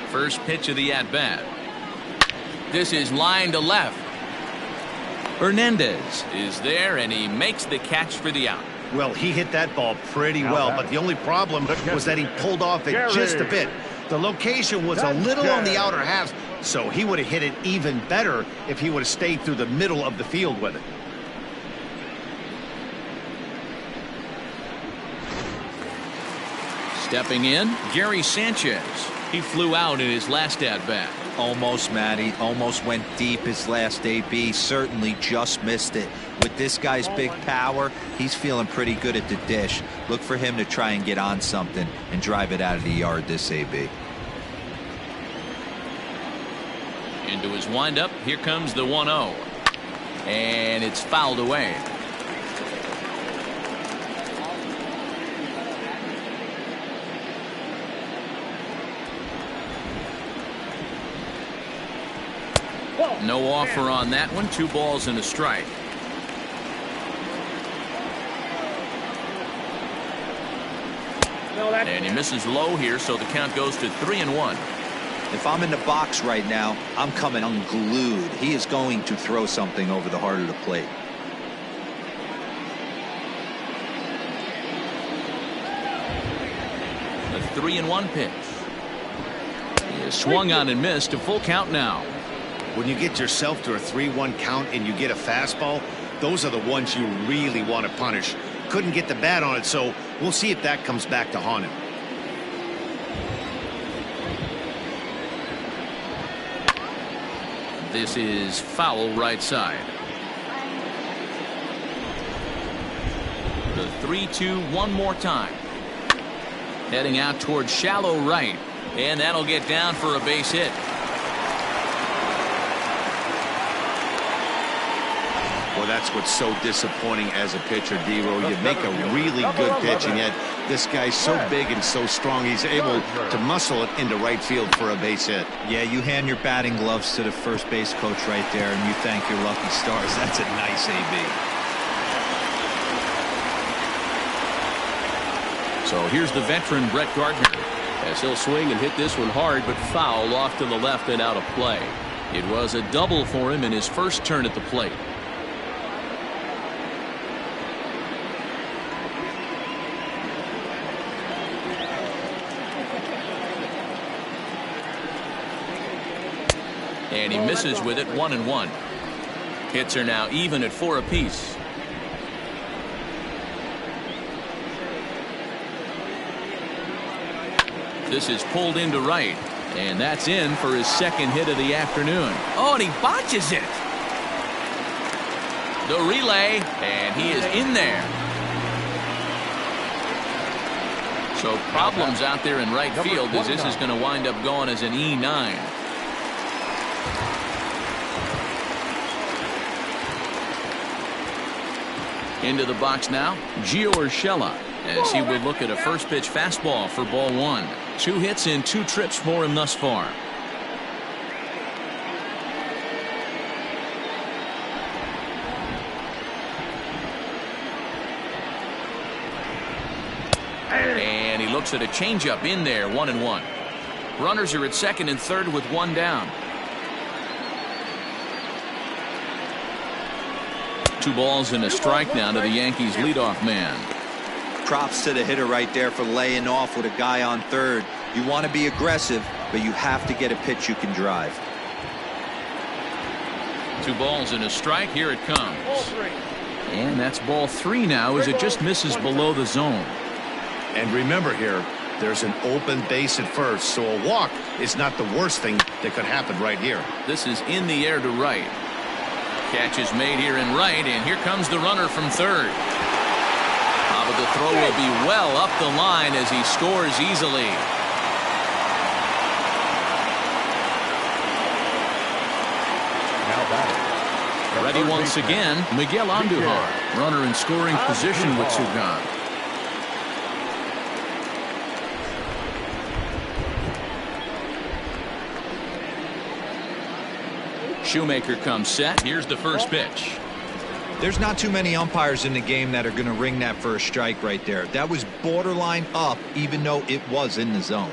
First pitch of the at-bat. This is line to left. Hernandez is there, and he makes the catch for the out.
Well, he hit that ball pretty well, but the only problem was that he pulled off it just a bit. The location was a little on the outer half, so he would have hit it even better if he would have stayed through the middle of the field with it.
Stepping in, Gary Sanchez. He flew out in his last at-bat.
Almost, Matty. Almost went deep his last AB. Certainly just missed it. With this guy's big power, he's feeling pretty good at the dish. Look for him to try and get on something and drive it out of the yard this AB.
Into his windup, here comes the 1-0. And it's fouled away. No offer on that one. 2 balls and a strike. And he misses low here, so the count goes to 3-1.
If I'm in the box right now, I'm coming unglued. He is going to throw something over the heart of the plate.
A 3-1 pitch. He is swung on and missed. A full count now.
When you get yourself to a 3-1 count and you get a fastball, those are the ones you really want to punish. Couldn't get the bat on it, so we'll see if that comes back to haunt him.
This is foul right side. The 3-2 one more time. Heading out towards shallow right, and that'll get down for a base hit.
Well, that's what's so disappointing as a pitcher, D-Row. You make a really good pitch, and yet this guy's so big and so strong, he's able to muscle it into right field for a base hit.
Yeah, you hand your batting gloves to the first base coach right there, and you thank your lucky stars. That's a nice AB.
So here's the veteran Brett Gardner, as he'll swing and hit this one hard, but foul off to the left and out of play. It was a double for him in his first turn at the plate. And he misses with it. 1-1. Hits are now even at 4 apiece. This is pulled into right, and that's in for his second hit of the afternoon. Oh, and he botches it. The relay, and he is in there. So problems out there in right field, as this is going to wind up going as an E9. Into the box now, Gio Urshela, as he will look at a first pitch fastball for ball 1. 2 hits in 2 trips for him thus far. And he looks at a changeup in there. 1-1. Runners are at second and third with 1 down. 2 balls and a strike now to the Yankees leadoff man.
Props to the hitter right there for laying off with a guy on third. You want to be aggressive, but you have to get a pitch you can drive.
2 balls and a strike. Here it comes. And that's ball 3 now, as it just misses below the zone.
And remember here, there's an open base at first, so a walk is not the worst thing that could happen right here.
This is in the air to right. Catch is made here in right, and here comes the runner from third. But the throw will be well up the line as he scores easily. Ready once again, Miguel Andujar. Runner in scoring position with 2 gone. Shoemaker comes set. Here's the first pitch.
There's not too many umpires in the game that are going to ring that first strike right there. That was borderline up, even though it was in the zone.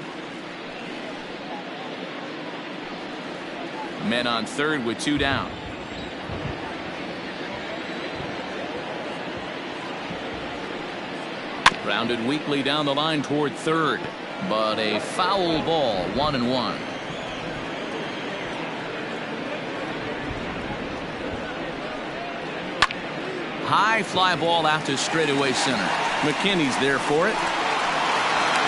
Men on third with 2 down. Grounded weakly down the line toward third, but a foul ball, 1-1. High fly ball out to straightaway center. McKinney's there for it.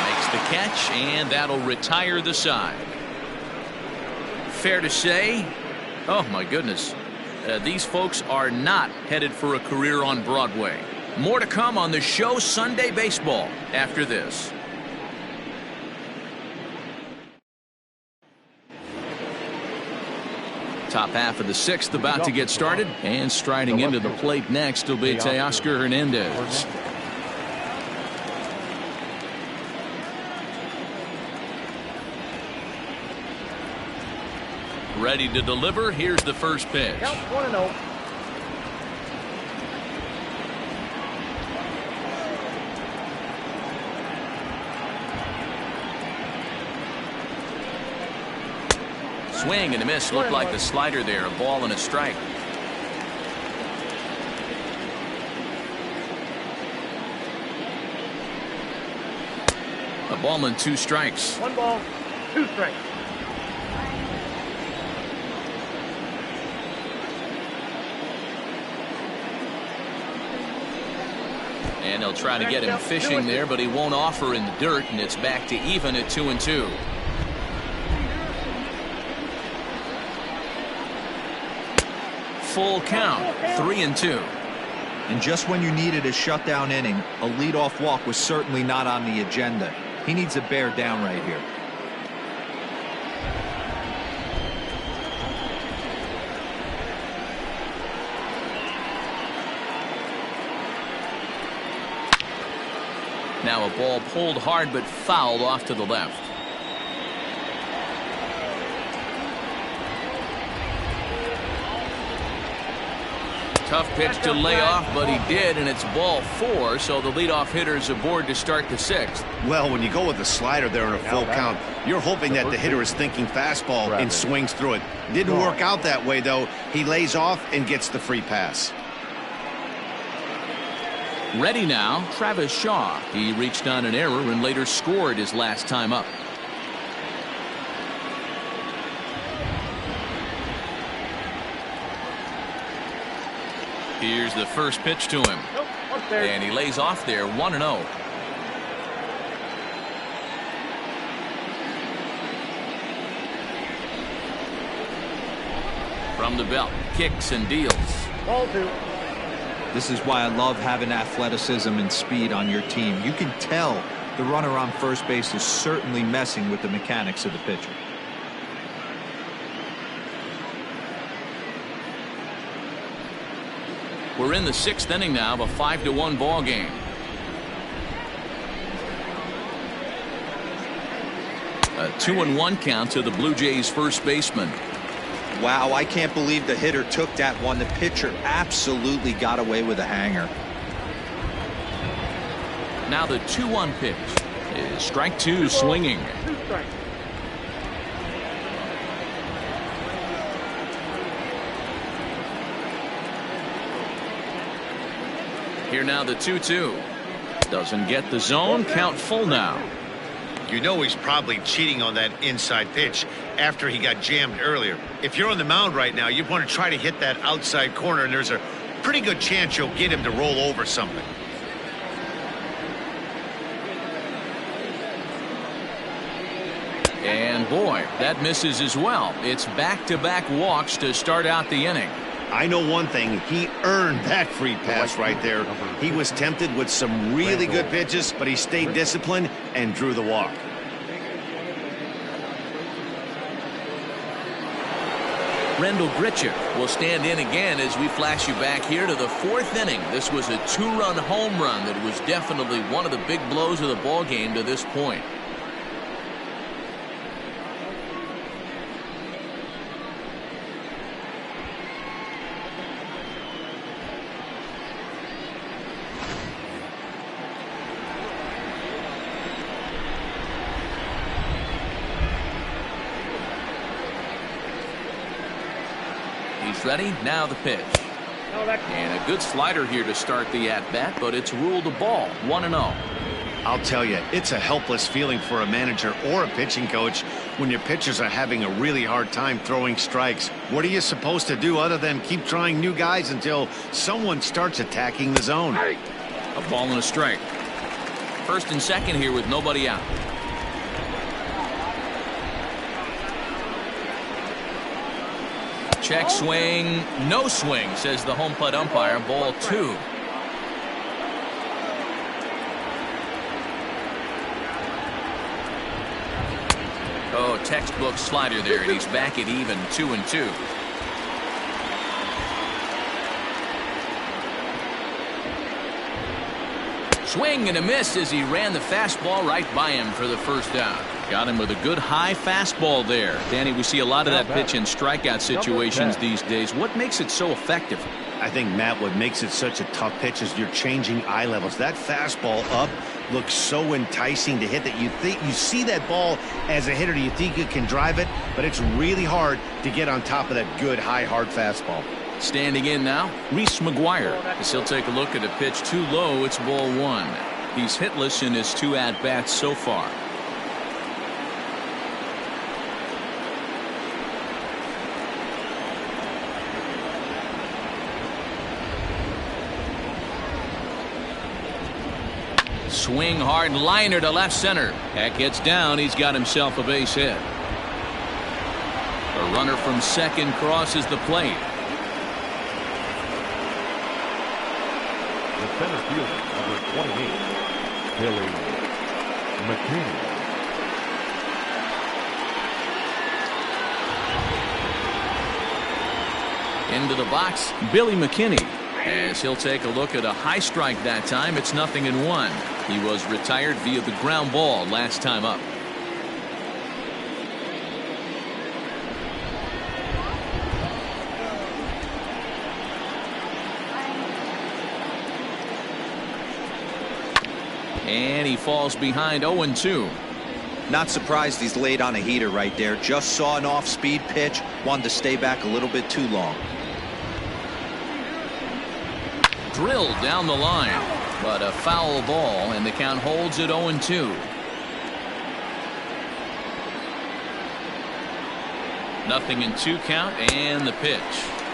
Makes the catch, and that'll retire the side. Fair to say, oh my goodness, these folks are not headed for a career on Broadway. More to come on the show Sunday Baseball after this. Top half of the 6th about to get started, and striding into the plate next will be Teoscar Hernandez. Ready to deliver. Here's the first pitch.
Count 1-0.
Swing and a miss. Looked like the slider there. A ball and a strike. A ball and 2 strikes.
1 ball, 2 strikes.
And they'll try to get him fishing there, but he won't offer in the dirt, and it's back to even at 2-2. Full count, 3-2.
And just when you needed a shutdown inning, a leadoff walk was certainly not on the agenda. He needs to bear down right here.
Now a ball pulled hard but fouled off to the left. Tough pitch to lay off, but he did, and it's ball 4, so the leadoff hitter's aboard to start the 6th.
Well, when you go with the slider there in a full count, you're hoping that the hitter is thinking fastball and swings through it. Didn't work out that way, though. He lays off and gets the free pass.
Ready now, Travis Shaw. He reached on an error and later scored his last time up. Here's the first pitch to him. And he lays off there, 1-0. From the belt, kicks and deals.
Ball 2.
This is why I love having athleticism and speed on your team. You can tell the runner on first base is certainly messing with the mechanics of the pitcher.
We're in the 6th inning now of a 5-1 ball game. A 2-1 count to the Blue Jays first baseman.
Wow, I can't believe the hitter took that one. The pitcher absolutely got away with a hanger.
Now the 2-1 pitch is strike 2, swinging.
2 strikes.
Here now the 2-2. Doesn't get the zone. Count full now.
You know he's probably cheating on that inside pitch after he got jammed earlier. If you're on the mound right now, you want to try to hit that outside corner, and there's a pretty good chance you'll get him to roll over something.
And boy, that misses as well. It's back-to-back walks to start out the inning.
I know one thing, he earned that free pass right there. He was tempted with some really good pitches, but he stayed disciplined and drew the walk.
Rendell Grichuk will stand in again as we flash you back here to the 4th inning. This was a 2-run home run that was definitely one of the big blows of the ball game to this point. He's ready. Now the pitch. And a good slider here to start the at-bat, but it's ruled a ball. 1-0.
I'll tell you, it's a helpless feeling for a manager or a pitching coach when your pitchers are having a really hard time throwing strikes. What are you supposed to do other than keep trying new guys until someone starts attacking the zone?
A ball and a strike. First and second here with nobody out. Check swing. No swing, says the home plate umpire. Ball 2. Oh, textbook slider there, and he's back at even 2-2. Swing and a miss as he ran the fastball right by him for the first out. Got him with a good high fastball there. Danny, we see a lot of that pitch in strikeout situations these days. What makes it so effective?
I think, Matt, what makes it such a tough pitch is you're changing eye levels. That fastball up looks so enticing to hit that you see that ball as a hitter, you think you can drive it, but it's really hard to get on top of that good high hard fastball.
Standing in now, Reese McGuire, as he'll take a look at a pitch too low. It's ball 1. He's hitless in his 2 at-bats so far. Swing hard liner to left center. That gets down. He's got himself a base hit. The runner from second crosses the plate.
The center fielder, number 28, Billy McKinney.
Into the box, Billy McKinney. As he'll take a look at a high strike that time. It's 0-1. He was retired via the ground ball last time up. And he falls behind 0-2.
Not surprised he's laid on a heater right there. Just saw an off-speed pitch. Wanted to stay back a little bit too long.
Drilled down the line, but a foul ball, and the count holds at 0-2. Nothing in 2 count, and the pitch.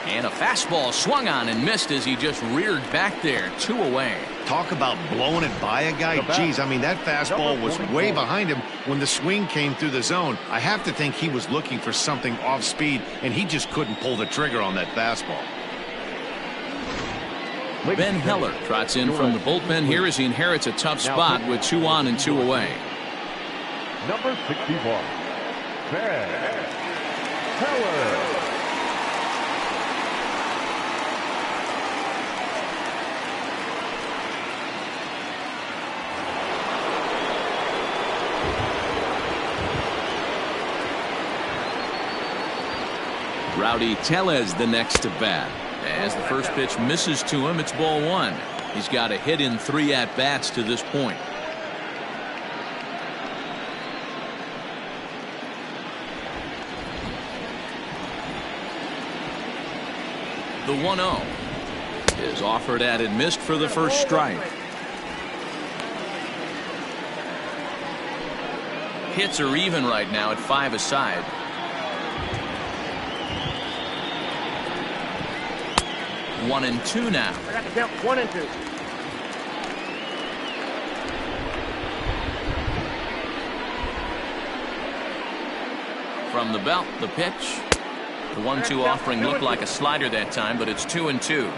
And a fastball swung on and missed as he just reared back there. 2 away.
Talk about blowing it by a guy. Geez, I mean, that fastball was way behind him when the swing came through the zone. I have to think he was looking for something off speed, and he just couldn't pull the trigger on that fastball.
Ben Heller trots in from the bullpen here as he inherits a tough spot with 2 on and 2 away.
Number 61, Ben Heller.
Rowdy Tellez the next to bat. As the first pitch misses to him, it's ball 1. He's got a hit in 3 at-bats to this point. The 1-0 is offered at and missed for the first strike. Hits are even right now at 5 aside. One and 2 now.
I got to count 1 and 2.
From the belt, the pitch. The 1-2 offering looked like a slider that time, but it's 2-2.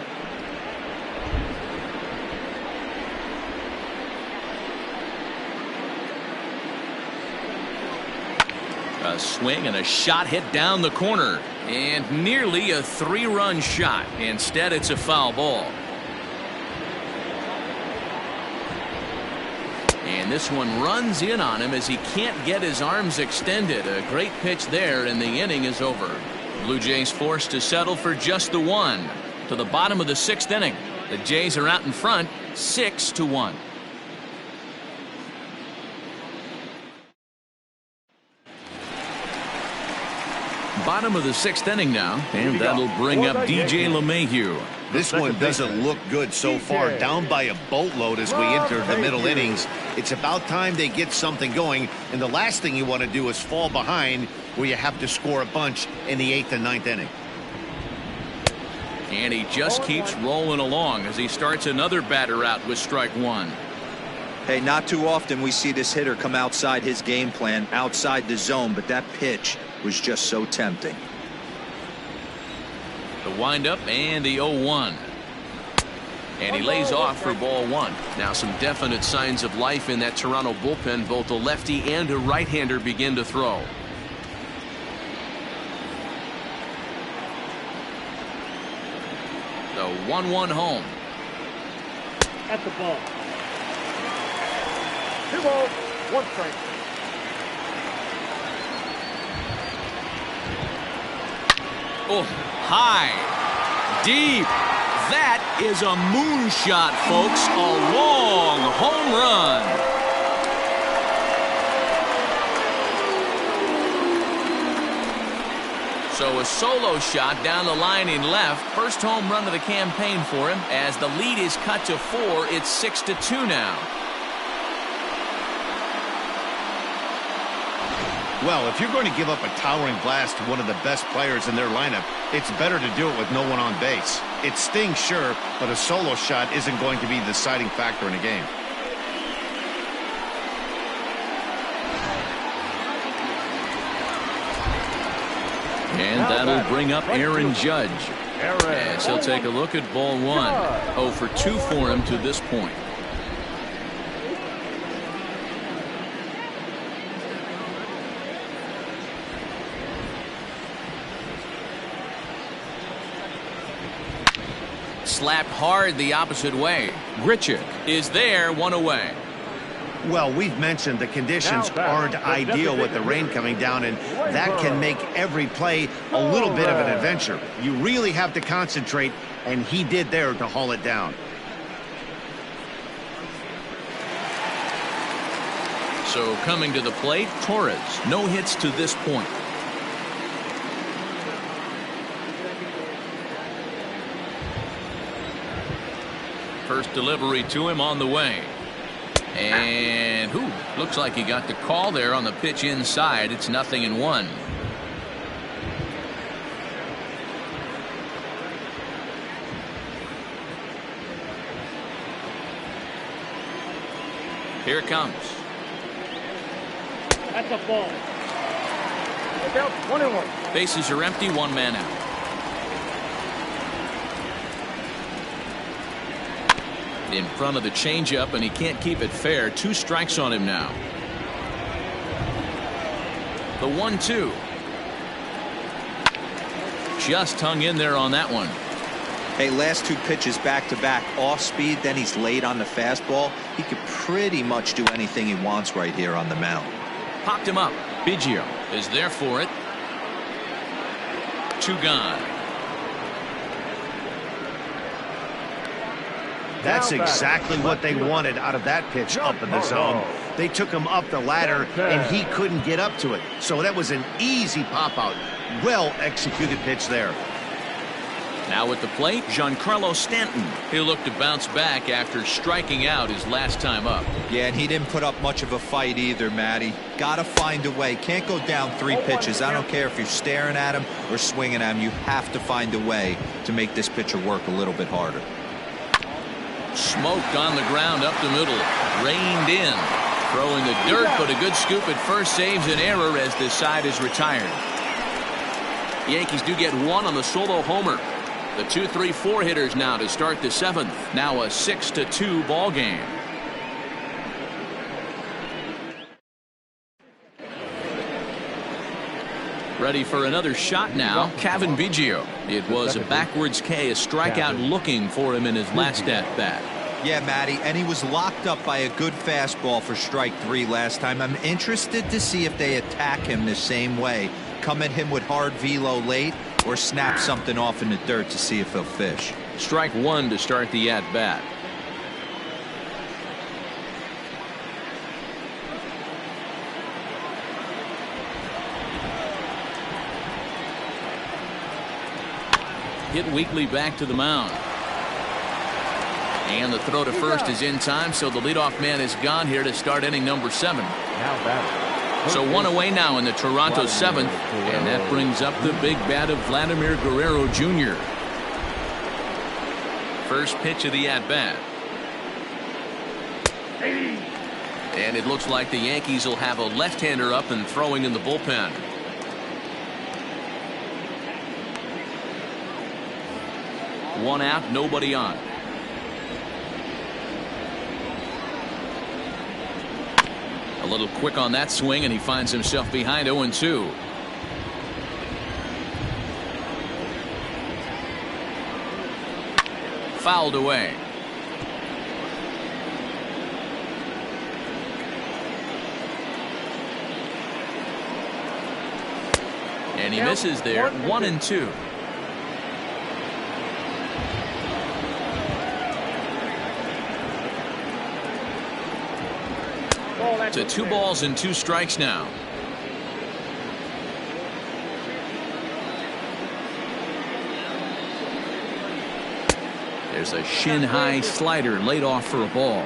A swing and a shot hit down the corner. And nearly a 3-run shot. Instead, it's a foul ball. And this one runs in on him as he can't get his arms extended. A great pitch there, and the inning is over. Blue Jays forced to settle for just the 1. To the bottom of the 6th inning. The Jays are out in front, 6-1. Bottom of the 6th inning now, and that'll bring up DJ LeMahieu.
This one doesn't look good so far. Down by a boatload as we enter the middle innings. It's about time they get something going, and the last thing you want to do is fall behind where you have to score a bunch in the 8th and 9th inning.
And he just keeps rolling along as he starts another batter out with strike one.
Hey, not too often we see this hitter come outside his game plan, outside the zone, but that pitch was just so tempting.
The windup and the 0-1. And he lays off for ball one. Now some definite signs of life in that Toronto bullpen. Both a lefty and a right-hander begin to throw. The 1-1 home.
At the ball. 2 balls, 1 strike.
Oh, high, deep. That is a moonshot, folks. A long home run. So a solo shot down the line in left. First home run of the campaign for him. As the lead is cut to 4, it's 6-2 now.
Well, if you're going to give up a towering blast to one of the best players in their lineup, it's better to do it with no one on base. It stings, sure, but a solo shot isn't going to be the deciding factor in a game.
And that'll bring up Aaron Judge. As he'll take a look at ball one. 0 for 2 for him to this point. Slapped hard the opposite way. Grichuk is there, 1 away.
Well, we've mentioned the conditions aren't ideal with the rain coming down, and that can make every play a little bit of an adventure. You really have to concentrate, and he did there to haul it down.
So coming to the plate, Torres. No hits to this point. First delivery to him on the way. And looks like he got the call there on the pitch inside. It's 0-1. Here it comes.
That's a ball. Look out, 1-1.
Bases are empty, 1 man out. In front of the changeup, and he can't keep it fair. 2 strikes on him now. The 1-2. Just hung in there on that one.
Hey, last 2 pitches back-to-back off speed, then he's late on the fastball. He could pretty much do anything he wants right here on the mound.
Popped him up. Biggio is there for it. 2 gone.
That's exactly what they wanted out of that pitch up in the zone. They took him up the ladder, and he couldn't get up to it. So that was an easy pop-out. Well-executed pitch there.
Now at the plate, Giancarlo Stanton. He'll look to bounce back after striking out his last time up.
Yeah, and he didn't put up much of a fight either, Matty. Gotta find a way. Can't go down 3 pitches. I don't care if you're staring at him or swinging at him. You have to find a way to make this pitcher work a little bit harder.
Smoked on the ground up the middle. Reined in. Throwing the dirt, but a good scoop at first saves an error as this side is retired. The Yankees do get 1 on the solo homer. The 2-3-4 hitters now to start the 7th. Now a 6-2 ball game. Ready for another shot now. Cavan Biggio. It was a backwards K, a strikeout looking for him in his last at-bat.
Yeah, Matty, and he was locked up by a good fastball for strike 3 last time. I'm interested to see if they attack him the same way. Come at him with hard velo late or snap something off in the dirt to see if he'll fish.
Strike 1 to start the at-bat.
hit weakly back to the mound.
And the throw to first is in time, so the leadoff man is gone here to start inning number 7.
Now batting.
So one away now in the Toronto 7th, and that brings up the big bat of Vladimir Guerrero Jr. First pitch of the at-bat. And it looks like the Yankees will have a left-hander up and throwing in the bullpen. One out, nobody on. A little quick on that swing, and he finds himself behind 0-2. Fouled away. And he misses there. 1-2. To 2 balls and 2 strikes now. There's a shin-high slider laid off for a ball.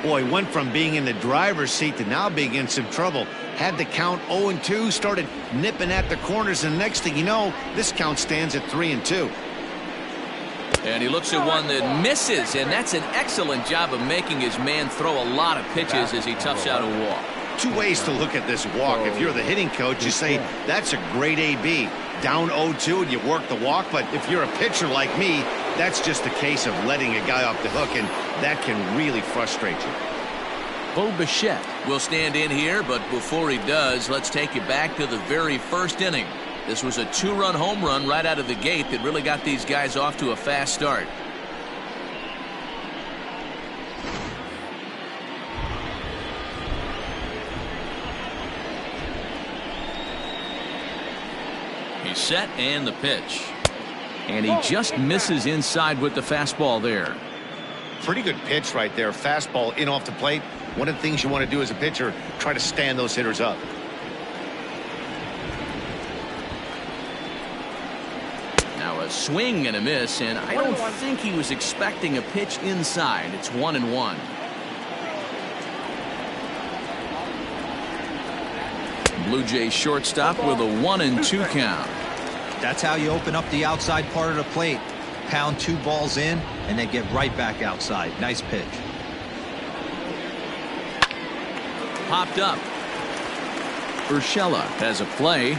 Boy, went from being in the driver's seat to now being in some trouble. Had the count 0-2, started nipping at the corners, and the next thing you know, this count stands at 3-2.
And he looks at one that misses, and that's an excellent job of making his man throw a lot of pitches as he toughs out a walk.
2 ways to look at this walk. If you're the hitting coach, you say, that's a great AB. Down 0-2 and you work the walk, but if you're a pitcher like me, that's just a case of letting a guy off the hook, and that can really frustrate you.
Bo Bichette will stand in here, but before he does, let's take you back to the very first inning. This was a 2-run home run right out of the gate that really got these guys off to a fast start. He's set, and the pitch. And he just misses inside with the fastball there.
Pretty good pitch right there. Fastball in off the plate. One of the things you want to do as a pitcher, try to stand those hitters up.
Now a swing and a miss, and I don't think he was expecting a pitch inside. It's 1-1. Blue Jays shortstop with a 1-2 count.
That's how you open up the outside part of the plate. Pound 2 balls in and then get right back outside. Nice pitch.
Popped up. Urshela has a play.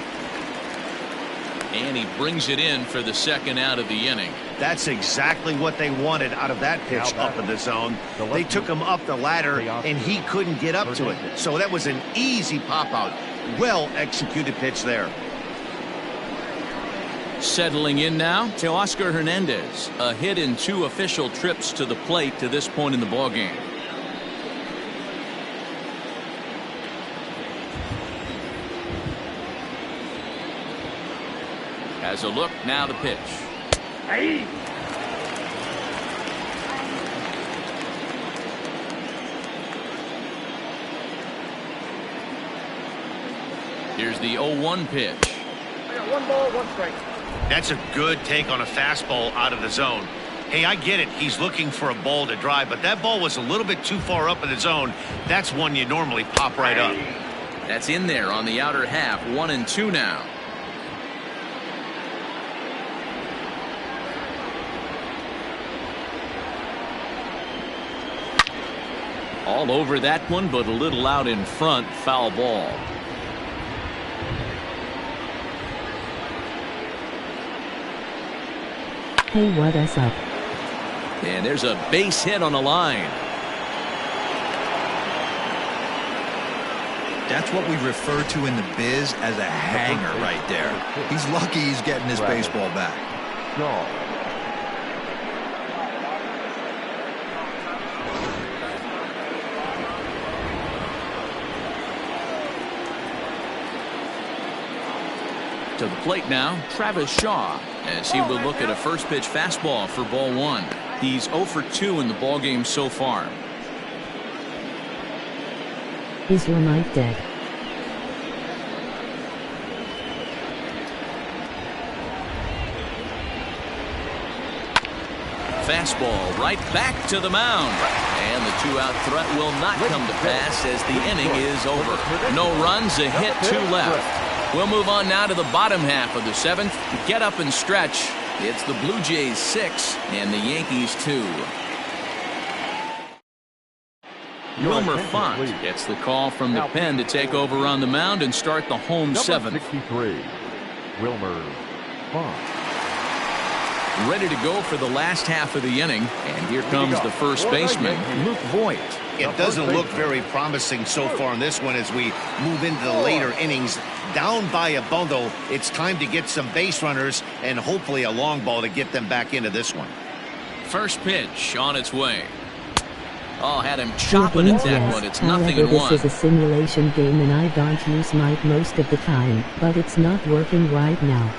And he brings it in for the second out of the inning.
That's exactly what they wanted out of that pitch up in the zone. They took him up the ladder, and he couldn't get up to it. So that was an easy pop-out. Well-executed pitch there.
Settling in now to Oscar Hernandez. A hit in 2 official trips to the plate to this point in the ballgame. Has a look, now the pitch.
Hey.
Here's the 0-1 pitch.
I got 1 ball, 1 strike.
That's a good take on a fastball out of the zone. Hey, I get it. He's looking for a ball to drive, but that ball was a little bit too far up in the zone. That's one you normally pop right up.
That's in there on the outer half. 1-2 now. All over that one, but a little out in front. Foul ball.
Hey, what is up?
And there's a base hit on the line.
That's what we refer to in the biz as a hanger right there. He's lucky he's getting his baseball back.
No.
To the plate now, Travis Shaw, as he will look at a first pitch fastball for ball 1. He's 0 for 2 in the ballgame so far.
Is your mic dead?
Fastball right back to the mound. And the 2-out threat will not come to pass as the inning is over. No runs, a hit, 2 left. We'll move on now to the bottom half of the 7th. Get up and stretch. It's the Blue Jays 6 and the Yankees 2. Wilmer Font gets the call from the pen to take over on the mound and start the home 7th.
63, Wilmer Font.
Ready to go for the last half of the inning, and here comes the first baseman, Luke Voigt.
It doesn't look very promising so far in this one as we move into the later innings. Down by a bundle, it's time to get some base runners and hopefully a long ball to get them back into this one.
First pitch on its way. Oh, had him chopping at that one. It's nothing in one.
This is a simulation game and I don't use mic most of the time, but it's not working right now.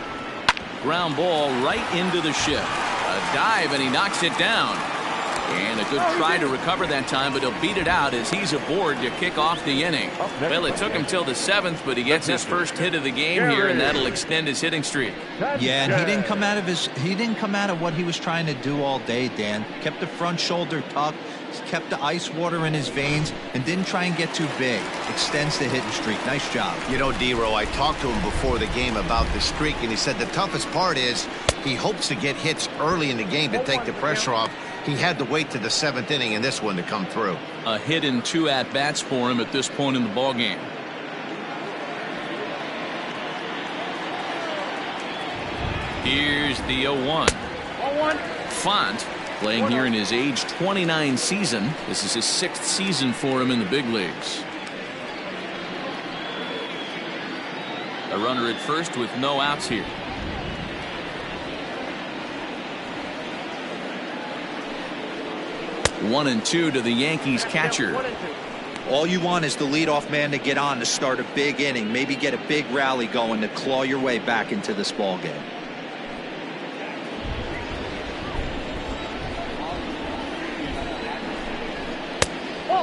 Ground ball right into the shift. A dive and he knocks it down. And a good try to recover that time, but he'll beat it out as he's aboard to kick off the inning. Well, it took him till the 7th, but he gets his first hit of the game here, and that'll extend his hitting streak.
Yeah, and he didn't come out of what he was trying to do all day, Dan. Kept the front shoulder tucked, kept the ice water in his veins, and didn't try and get too big. Extends the hitting streak. Nice job.
You know, D-Row, I talked to him before the game about the streak, and he said the toughest part is he hopes to get hits early in the game to take the pressure off. He had to wait to the 7th inning in this one to come through.
A hit in 2 at-bats for him at this point in the ballgame. Here's the 0-1. Font playing here in his age 29 season. This is his 6th season for him in the big leagues. A runner at first with no outs here. One and 2 to the Yankees catcher.
All you want is the leadoff man to get on to start a big inning, maybe get a big rally going to claw your way back into this ball game.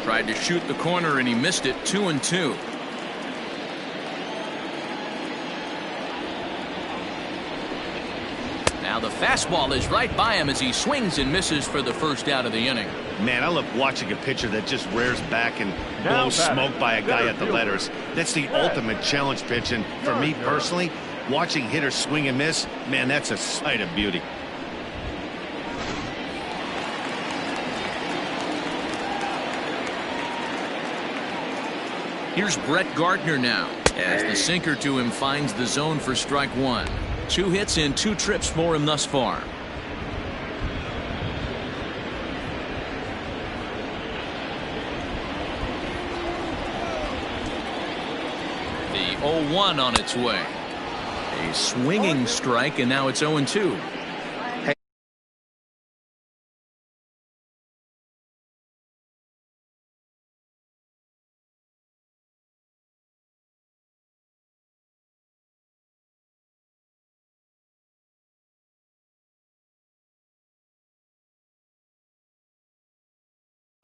Tried to shoot the corner and he missed it. 2-2. Now the fastball is right by him as he swings and misses for the first out of the inning.
Man, I love watching a pitcher that just rears back and blows smoke by a guy at the letters. That's the ultimate challenge pitch, and for me personally, watching hitters swing and miss, man, that's a sight of beauty.
Here's Brett Gardner now as the sinker to him finds the zone for strike 1. 2 hits and 2 trips for him thus far. The 0-1 on its way. A swinging strike, and now it's 0-2.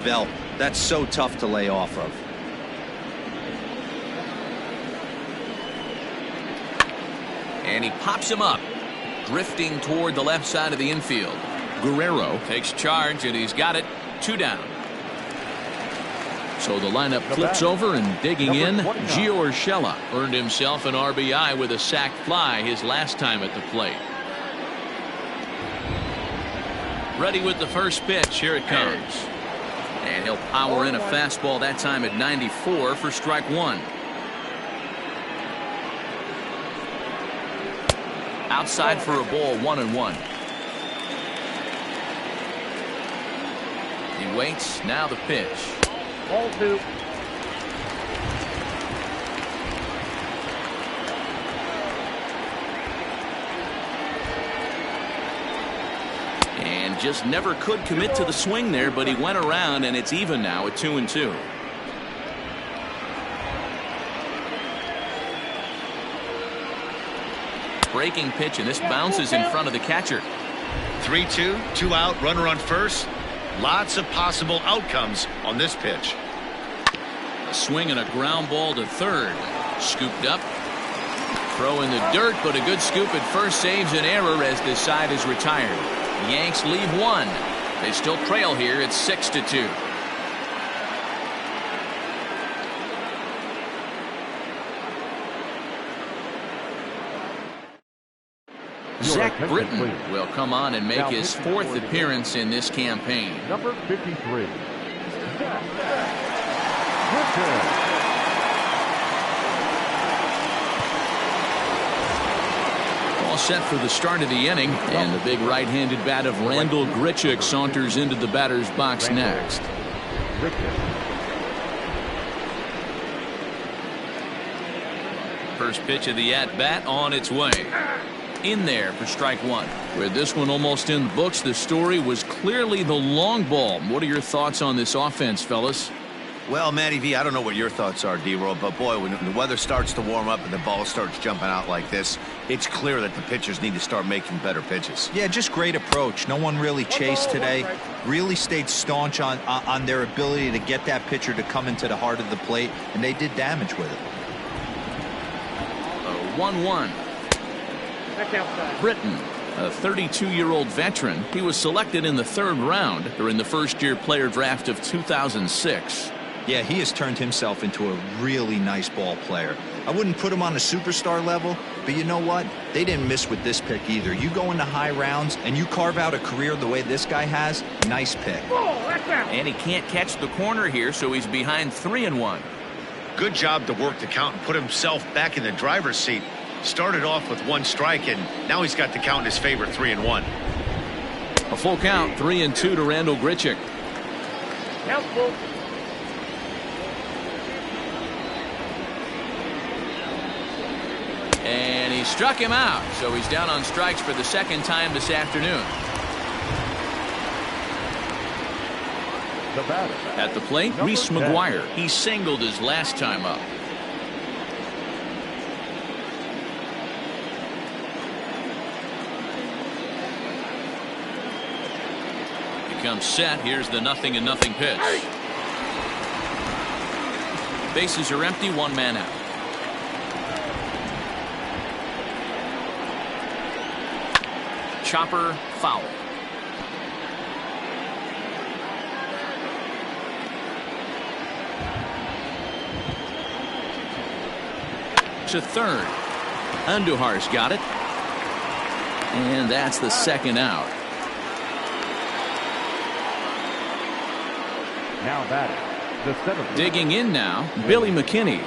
Bell, that's so tough to lay off of.
And he pops him up, drifting toward the left side of the infield. Guerrero takes charge, and he's got it. 2 down. So the lineup flips over, and digging in, Gio Urshela earned himself an RBI with a sac fly his last time at the plate. Ready with the first pitch. Here it comes. And he'll power in a fastball that time at 94 for strike 1. Outside for a ball, 1-1. He waits. Now the pitch.
Ball 2.
And just never could commit to the swing there, but he went around, and it's even now at 2-2. Breaking pitch, and this bounces in front of the catcher.
3-2, 2 out, runner on first. Lots of possible outcomes on this pitch.
A swing and a ground ball to third. Scooped up. Throw in the dirt, but a good scoop at first saves an error as this side is retired. The Yanks leave one. They still trail here. It's 6-2. Zach Britton will come on and make his fourth appearance in this campaign.
Number 53. Zach Britton.
All set for the start of the inning, and the big right-handed bat of Randall Grichuk saunters into the batter's box next. First pitch of the at-bat on its way. In there for strike one. With this one almost in the books, the story was clearly the long ball. What are your thoughts on this offense, fellas?
Well, Matty V, I don't know what your thoughts are, D-Roll, but boy, when the weather starts to warm up and the ball starts jumping out like this, it's clear that the pitchers need to start making better pitches.
Yeah, just great approach. No one really chased today. Really stayed staunch on their ability to get that pitcher to come into the heart of the plate, and they did damage with it.
1-1. Britton, a 32-year-old veteran. He was selected in the third round during the first-year player draft of 2006.
Yeah, he has turned himself into a really nice ball player. I wouldn't put him on a superstar level, but you know what? They didn't miss with this pick either. You go into high rounds and you carve out a career the way this guy has, nice pick.
And he can't catch the corner here, so he's behind 3-1.
Good job to work the count and put himself back in the driver's seat. Started off with one strike, and now he's got the count in his favor, 3-1.
A full count, 3-2 to Randall Grichuk.
Helpful.
And he struck him out, so he's down on strikes for the second time this afternoon.
The batter.
At the plate, Reese McGuire. He singled his last time up. Comes set. Here's the 0-0 pitch. Bases are empty, one man out. Chopper foul. To third. Andujar's got it. And that's the second out.
Now batting, the center.
Digging in now, Billy McKinney.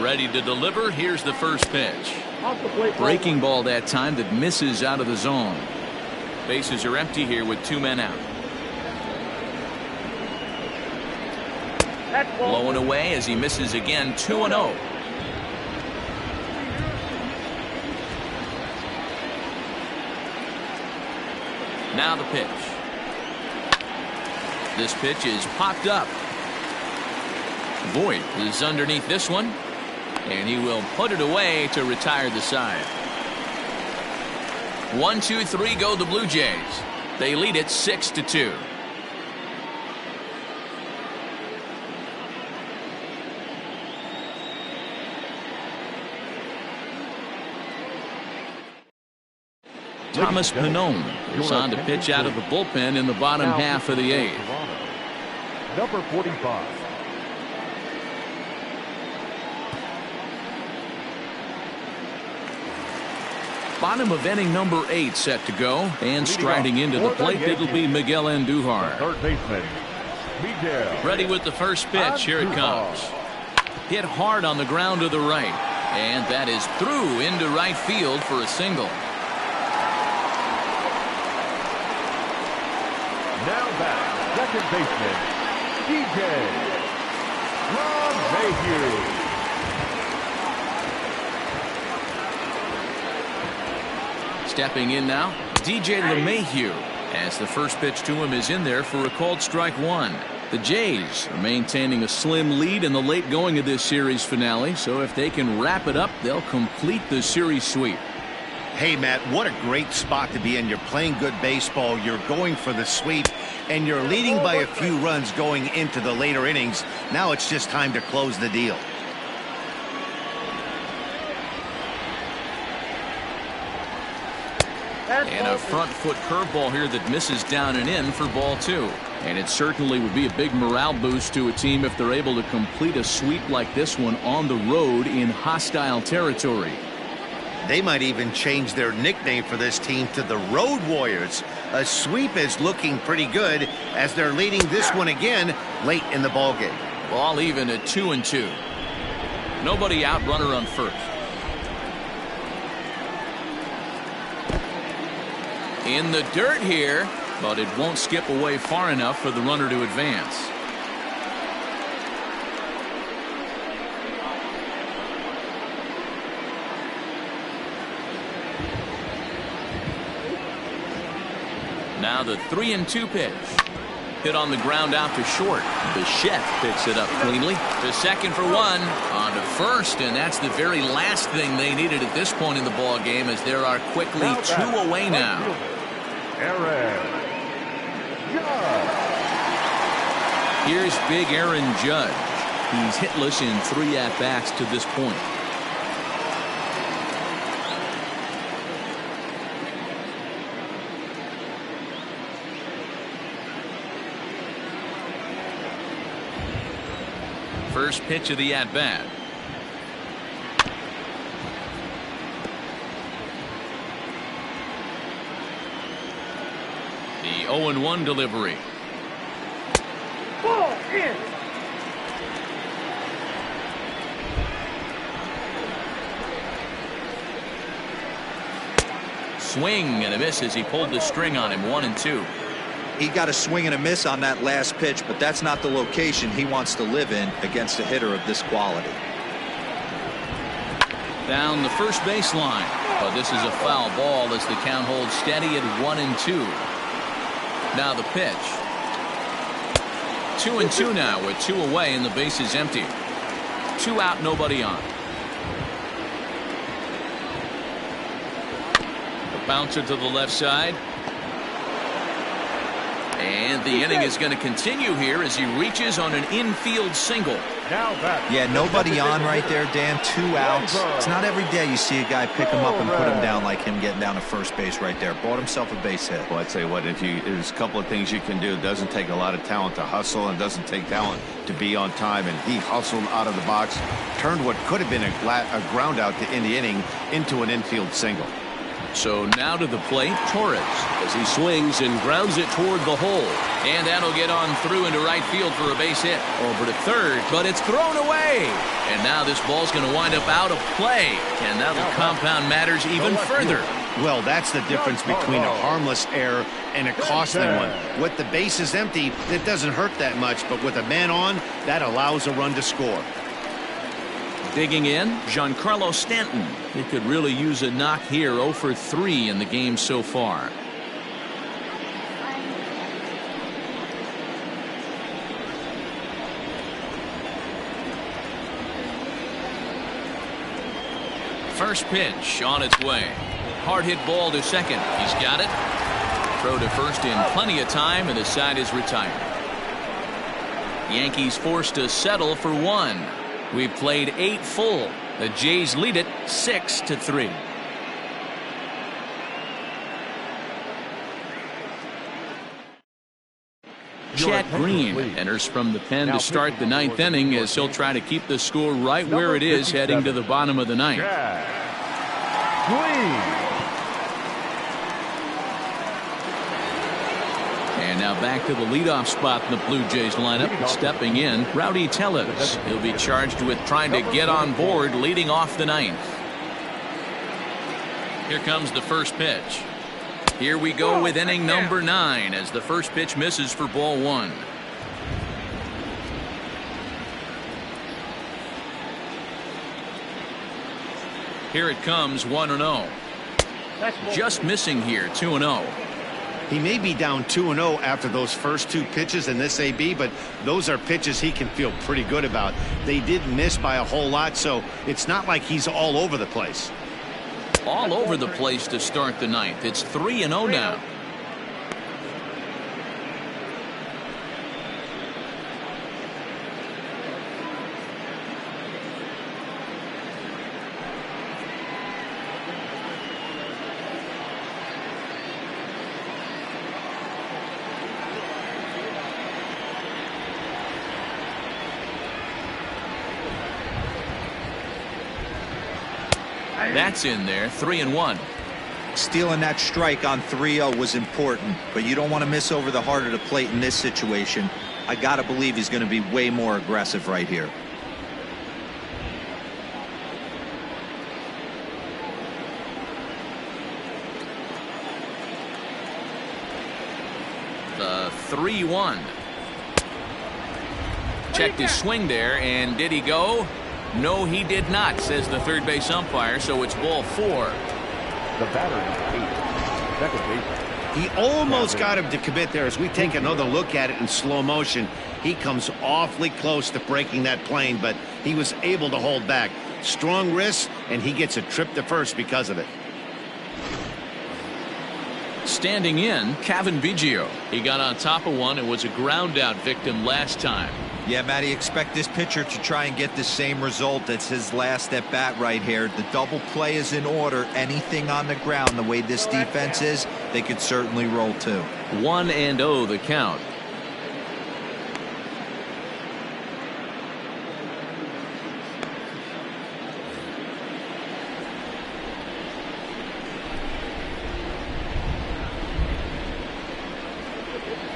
Ready to deliver. Here's the first pitch. Breaking ball that time that misses out of the zone. Bases are empty here with two men out. Blowing away as he misses again, 2-0. Now the pitch. This pitch is popped up. Voigt is underneath this one, and he will put it away to retire the side. 1-2-3 go the Blue Jays. They lead it 6-2. Thomas Pannone is on to pitch out of the bullpen in the bottom half of the eighth.
Number 45.
Bottom of inning number 8 set to go, and striding into the plate, it'll be Miguel Andujar.
Third baseman, Miguel.
Ready with the first pitch. Here it comes. Hit hard on the ground to the right, and that is through into right field for a single.
Now back, second baseman, DJ Mayhew.
Stepping in now, DJ LeMahieu, as the first pitch to him is in there for a called strike one. The Jays are maintaining a slim lead in the late going of this series finale, so if they can wrap it up, they'll complete the series sweep.
Hey, Matt, what a great spot to be in. You're playing good baseball. You're going for the sweep, and you're leading by a few runs going into the later innings. Now it's just time to close the deal.
And a front foot curveball here that misses down and in for ball 2. And it certainly would be a big morale boost to a team if they're able to complete a sweep like this one on the road in hostile territory.
They might even change their nickname for this team to the Road Warriors. A sweep is looking pretty good as they're leading this one again late in the ballgame.
Ball even at 2-2. Nobody out, runner on first. In the dirt here, but it won't skip away far enough for the runner to advance. Now the 3-2 pitch. Hit on the ground out to short. Bichette picks it up cleanly. To second for one. On to first, and that's the very last thing they needed at this point in the ball game, as there are quickly 2 away now. Here's big Aaron Judge. He's hitless in 3 at-bats to this point. First pitch of the at-bat. The 0-1 delivery.
Ball in.
Swing and a miss as he pulled the string on him. 1-2.
He got a swing and a miss on that last pitch, but that's not the location he wants to live in against a hitter of this quality.
Down the first baseline, but this is a foul ball as the count holds steady at 1-2. Now the pitch. 2-2 now with 2 away and the base is empty. 2 out, nobody on. A bouncer to the left side. And the inning is going to continue here as he reaches on an infield single.
Yeah, nobody on right there, Dan. 2 outs. It's not every day you see a guy pick him up and put him down like him getting down to first base right there. Bought himself a base hit.
Well, I'd say what, there's a couple of things you can do. It doesn't take a lot of talent to hustle, and it doesn't take talent to be on time. And he hustled out of the box, turned what could have been a ground out to end the inning into an infield single.
So now to the plate, Torres,
as he swings and grounds it toward the hole.
And that'll get on through into right field for a base hit. Over to third, but it's thrown away. And now this ball's going to wind up out of play. And that'll compound matters even further.
Well, that's the difference between a harmless error and a costly one. With the bases empty, it doesn't hurt that much, but with a man on, that allows a run to score.
Digging in, Giancarlo Stanton. He could really use a knock here. 0 for 3 in the game so far. First pitch on its way. Hard hit ball to second. He's got it. Throw to first in plenty of time, and the side is retired. Yankees forced to settle for 1. We've played 8 full. The Jays lead it 6-3. Chad Green enters from the pen to start the 9th inning as he'll try to keep the score right where it is heading to the bottom of the 9th. And now back to the leadoff spot in the Blue Jays lineup. Stepping in, Rowdy Tellez. He'll be charged with trying to get on board leading off the 9th. Here comes the first pitch. Here we go with inning number 9 as the first pitch misses for ball 1. Here it comes, 1-0. Just missing here, 2-0.
He may be down 2-0 after those first 2 pitches in this AB, but those are pitches he can feel pretty good about. They did miss by a whole lot, so it's not like he's all over the place.
all over the place to start the ninth. It's 3-0 now. That's in there, 3-1.
Stealing that strike on 3-0 was important, but you don't want to miss over the heart of the plate in this situation. I got to believe he's going to be way more aggressive right here.
The 3-1. Checked his swing there, and did he go? No, he did not, says the third base umpire, so it's ball 4.
The batter is 8. Second base.
He almost got him to commit there. As we take another look at it in slow motion, he comes awfully close to breaking that plane, but he was able to hold back. Strong wrist, and he gets a trip to first because of it.
Standing in, Kevin Biggio. He got on top of one and was a ground out victim last time.
Yeah, Matty, expect this pitcher to try and get the same result. That's his last at bat right here. The double play is in order. Anything on the ground, the way this defense is, they could certainly roll too.
1-0 the count.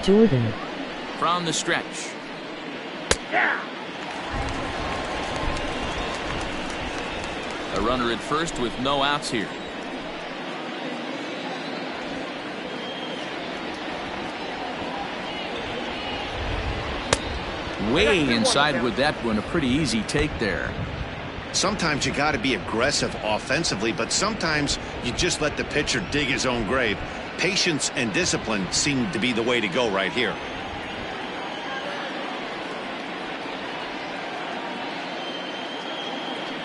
Jordan.
From the stretch. A runner at first with no outs here. Way inside with that one. A pretty easy take there.
Sometimes you got to be aggressive offensively, but sometimes you just let the pitcher dig his own grave. Patience and discipline seem to be the way to go right here.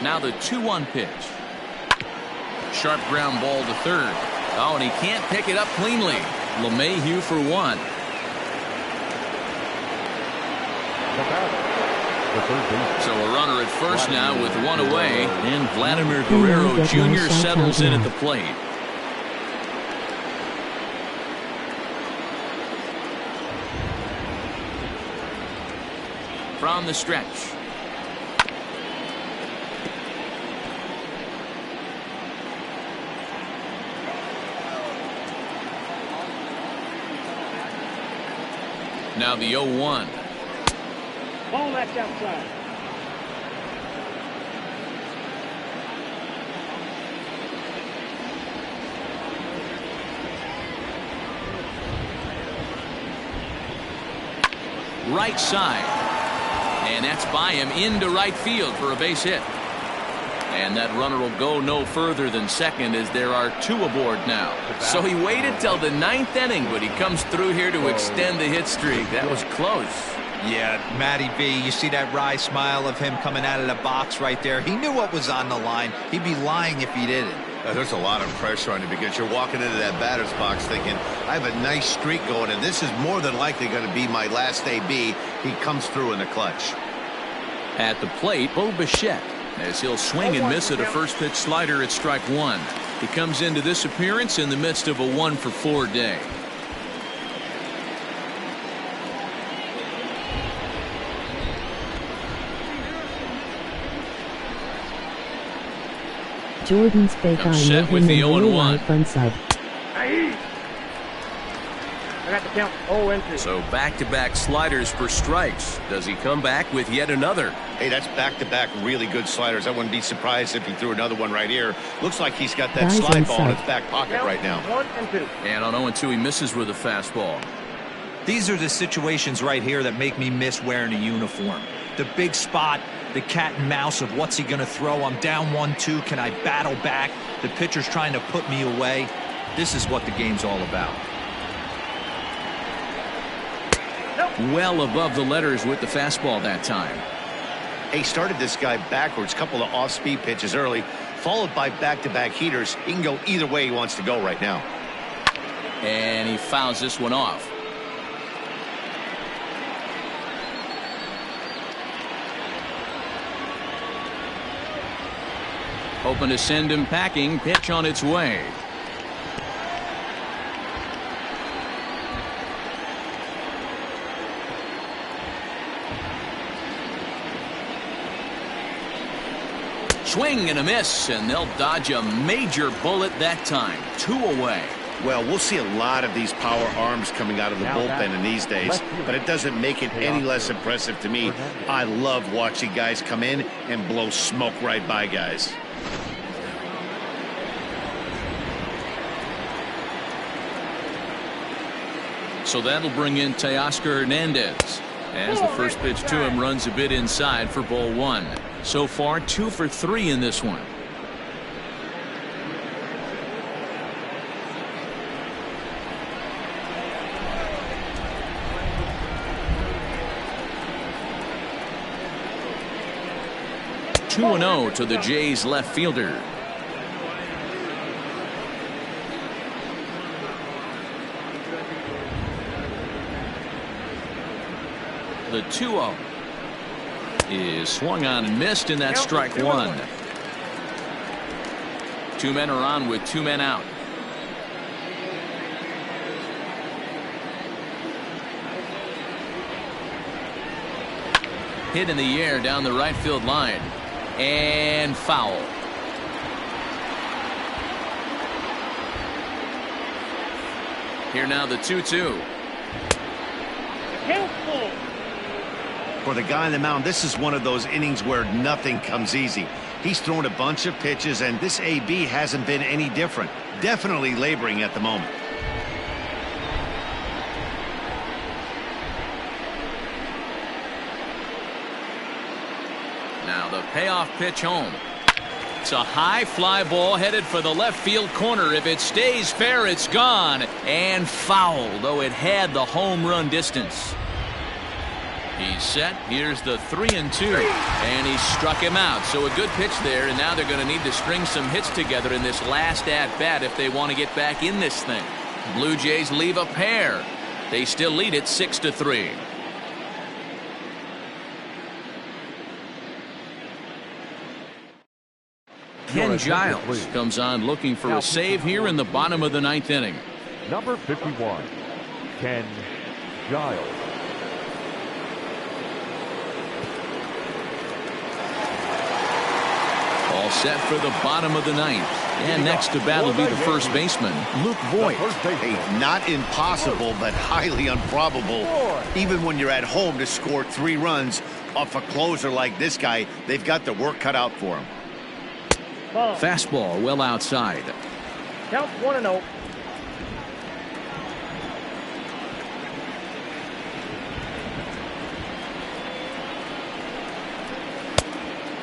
Now the 2-1 pitch. Sharp ground ball to third. Oh, and he can't pick it up cleanly. LeMahieu for one. So a runner at first now with one away, and Vladimir Guerrero Jr. settles in at the plate. From the stretch. Now the 0-1.
Ball that's outside.
Right side. And that's by him into right field for a base hit. And that runner will go no further than second as there are two aboard now. So he waited till the ninth inning, but he comes through here to extend the hit streak. That was close.
Yeah, Matty B, you see that wry smile of him coming out of the box right there. He knew what was on the line. He'd be lying if he didn't.
There's a lot of pressure on you because you're walking into that batter's box thinking, I have a nice streak going, and this is more than likely going to be my last AB. He comes through in the clutch.
At the plate, Bo Bichette, as he'll swing and miss at a first pitch slider at strike one. He comes into this appearance in the midst of a 1-for-4 day.
Jordan's fake eye
set with the 0-1.
Fun side.
I got the count 0-2.
So back-to-back sliders for strikes. Does he come back with yet another?
Hey, that's back-to-back really good sliders. I wouldn't be surprised if he threw another one right here. Looks like he's got that
Guys
slide ball in
inside.
his back pocket right now.
1-2.
And on 0-2, he misses with a fastball.
These are the situations right here that make me miss wearing a uniform. The big spot, the cat and mouse of what's he going to throw. I'm down 1-2. Can I battle back? The pitcher's trying to put me away. This is what the game's all about.
Well above the letters with the fastball that time.
He started this guy backwards, couple of off-speed pitches early, followed by back-to-back heaters. He can go either way he wants to go right now.
And he fouls this one off. Hoping to send him packing. Pitch on its way. Swing and a miss, and they'll dodge a major bullet that time. 2 away.
Well, we'll see a lot of these power arms coming out of the bullpen in these days, but it doesn't make it any less impressive to me. I love watching guys come in and blow smoke right by guys.
So that'll bring in Teoscar Hernandez as the first pitch to him runs a bit inside for ball 1. So far 2 for 3 in this one. Two 2-0 to the Jays left fielder. The 2-0 is swung on and missed, and that's strike 1. 2 men are on with 2 men out. Hit in the air down the right field line, and foul. Here now the 2-2.
For the guy on the mound, this is one of those innings where nothing comes easy. He's thrown a bunch of pitches, and this AB hasn't been any different. Definitely laboring at the moment.
Now the payoff pitch home. It's a high fly ball headed for the left field corner. If it stays fair, it's gone. And foul, though it had the home run distance. He's set. Here's the 3-2. And he struck him out. So a good pitch there. And now they're going to need to string some hits together in this last at-bat if they want to get back in this thing. Blue Jays leave a pair. They still lead it 6-3. Ken Giles comes on looking for a save here in the bottom of the 9th inning.
Number 51, Ken Giles.
All set for the bottom of the 9th. And next to bat will be the first baseman, Luke Voigt.
Hey, not impossible, but highly improbable. Even when you're at home to score 3 runs off a closer like this guy, they've got the work cut out for him.
Fastball well outside.
Count 1-0.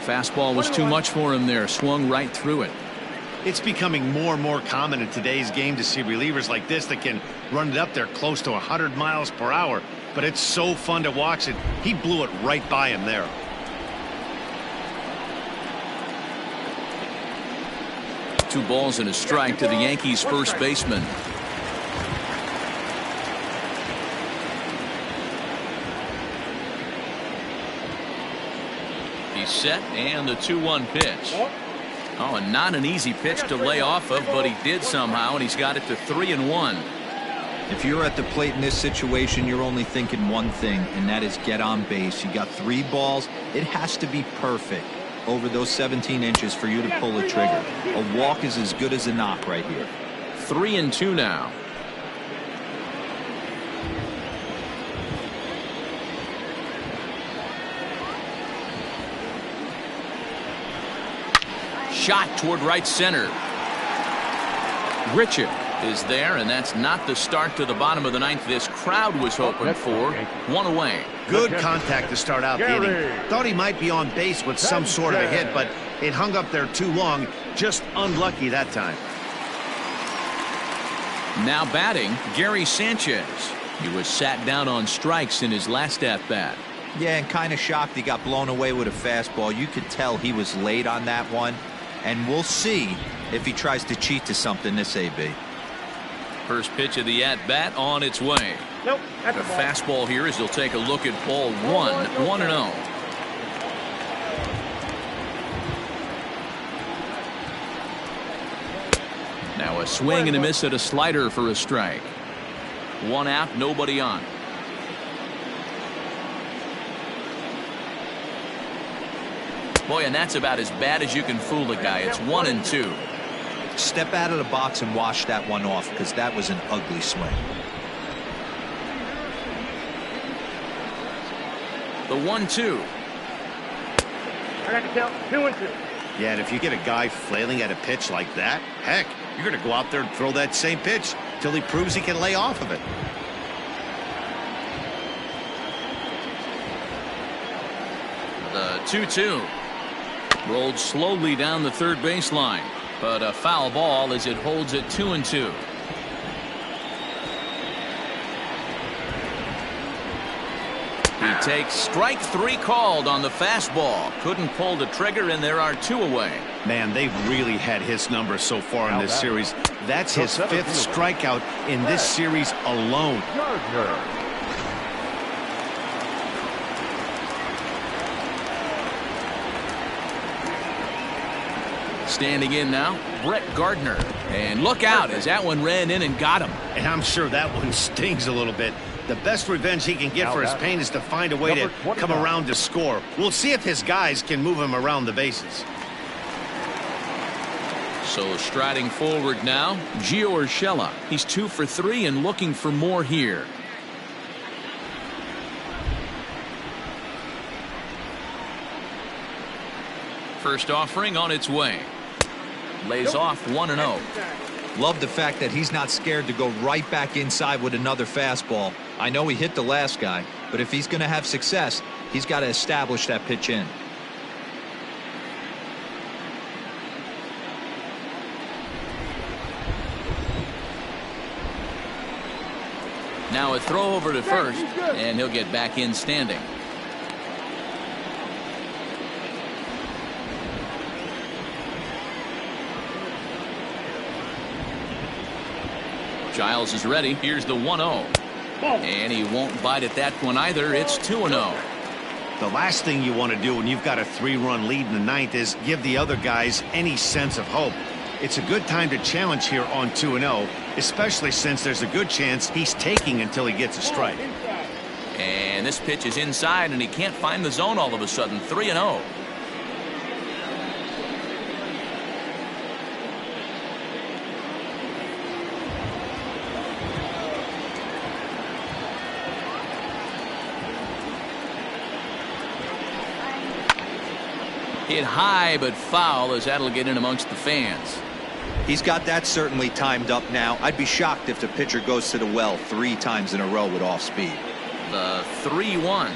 Fastball was too much for him there. Swung right through it.
It's becoming more and more common in today's game to see relievers like this that can run it up there close to 100 miles per hour. But it's so fun to watch it. He blew it right by him there.
Two balls and a strike to the Yankees first baseman. He's set, and the 2-1 pitch. Oh, and not an easy pitch to lay off of, but he did somehow, and he's got it to 3-1.
If you're at the plate in this situation, you're only thinking one thing, and that is get on base. You got 3 balls. It has to be perfect over those 17 inches for you to pull a trigger. A walk is as good as a knock right here.
3-2 now. Shot toward right center. Richard is there, and that's not the start to the bottom of the 9th this crowd was hoping for. 1 away.
Good contact to start out the inning. Thought he might be on base with some sort of a hit, but it hung up there too long. Just unlucky that time.
Now batting, Gary Sanchez. He was sat down on strikes in his last at-bat.
Yeah, and kind of shocked he got blown away with a fastball. You could tell he was late on that one. And we'll see if he tries to cheat to something this AB.
First pitch of the at-bat on its way.
Nope.
The fastball here as he'll take a look at ball one, 1-0. Now a swing and a miss at a slider for a strike. 1 out, nobody on. Boy, and that's about as bad as you can fool a guy. It's 1-2.
Step out of the box and wash that one off, because that was an ugly swing.
The 1-2.
I got to count 2-2.
Yeah, and if you get a guy flailing at a pitch like that, heck, you're going to go out there and throw that same pitch till he proves he can lay off of it.
The 2-2. Rolled slowly down the third baseline, but a foul ball as it holds at 2-2. He takes strike 3 called on the fastball. Couldn't pull the trigger, and there are 2 away.
Man, they've really had his number so far in this series. That's his 5th strikeout in this series alone.
Standing in now, Brett Gardner. And look out as that one ran in and got him.
And I'm sure that one stings a little bit. The best revenge he can get for his pain is to find a way to come around to score. We'll see if his guys can move him around the bases.
So striding forward now, Gio Urshela. He's 2 for 3 and looking for more here. First offering on its way. Lays off 1-0.
Love the fact that he's not scared to go right back inside with another fastball. I know he hit the last guy, but if he's going to have success, he's got to establish that pitch in.
Now a throw over to first, and he'll get back in standing. Giles is ready. Here's the 1-0. And he won't bite at that one either. It's 2-0.
The last thing you want to do when you've got a 3-run lead in the 9th is give the other guys any sense of hope. It's a good time to challenge here on 2-0, especially since there's a good chance he's taking until he gets a strike.
And this pitch is inside, and he can't find the zone all of a sudden. 3-0. Hit high but foul as that'll get in amongst the fans.
He's got that certainly timed up now. I'd be shocked if the pitcher goes to the well 3 times in a row with off speed.
The 3-1.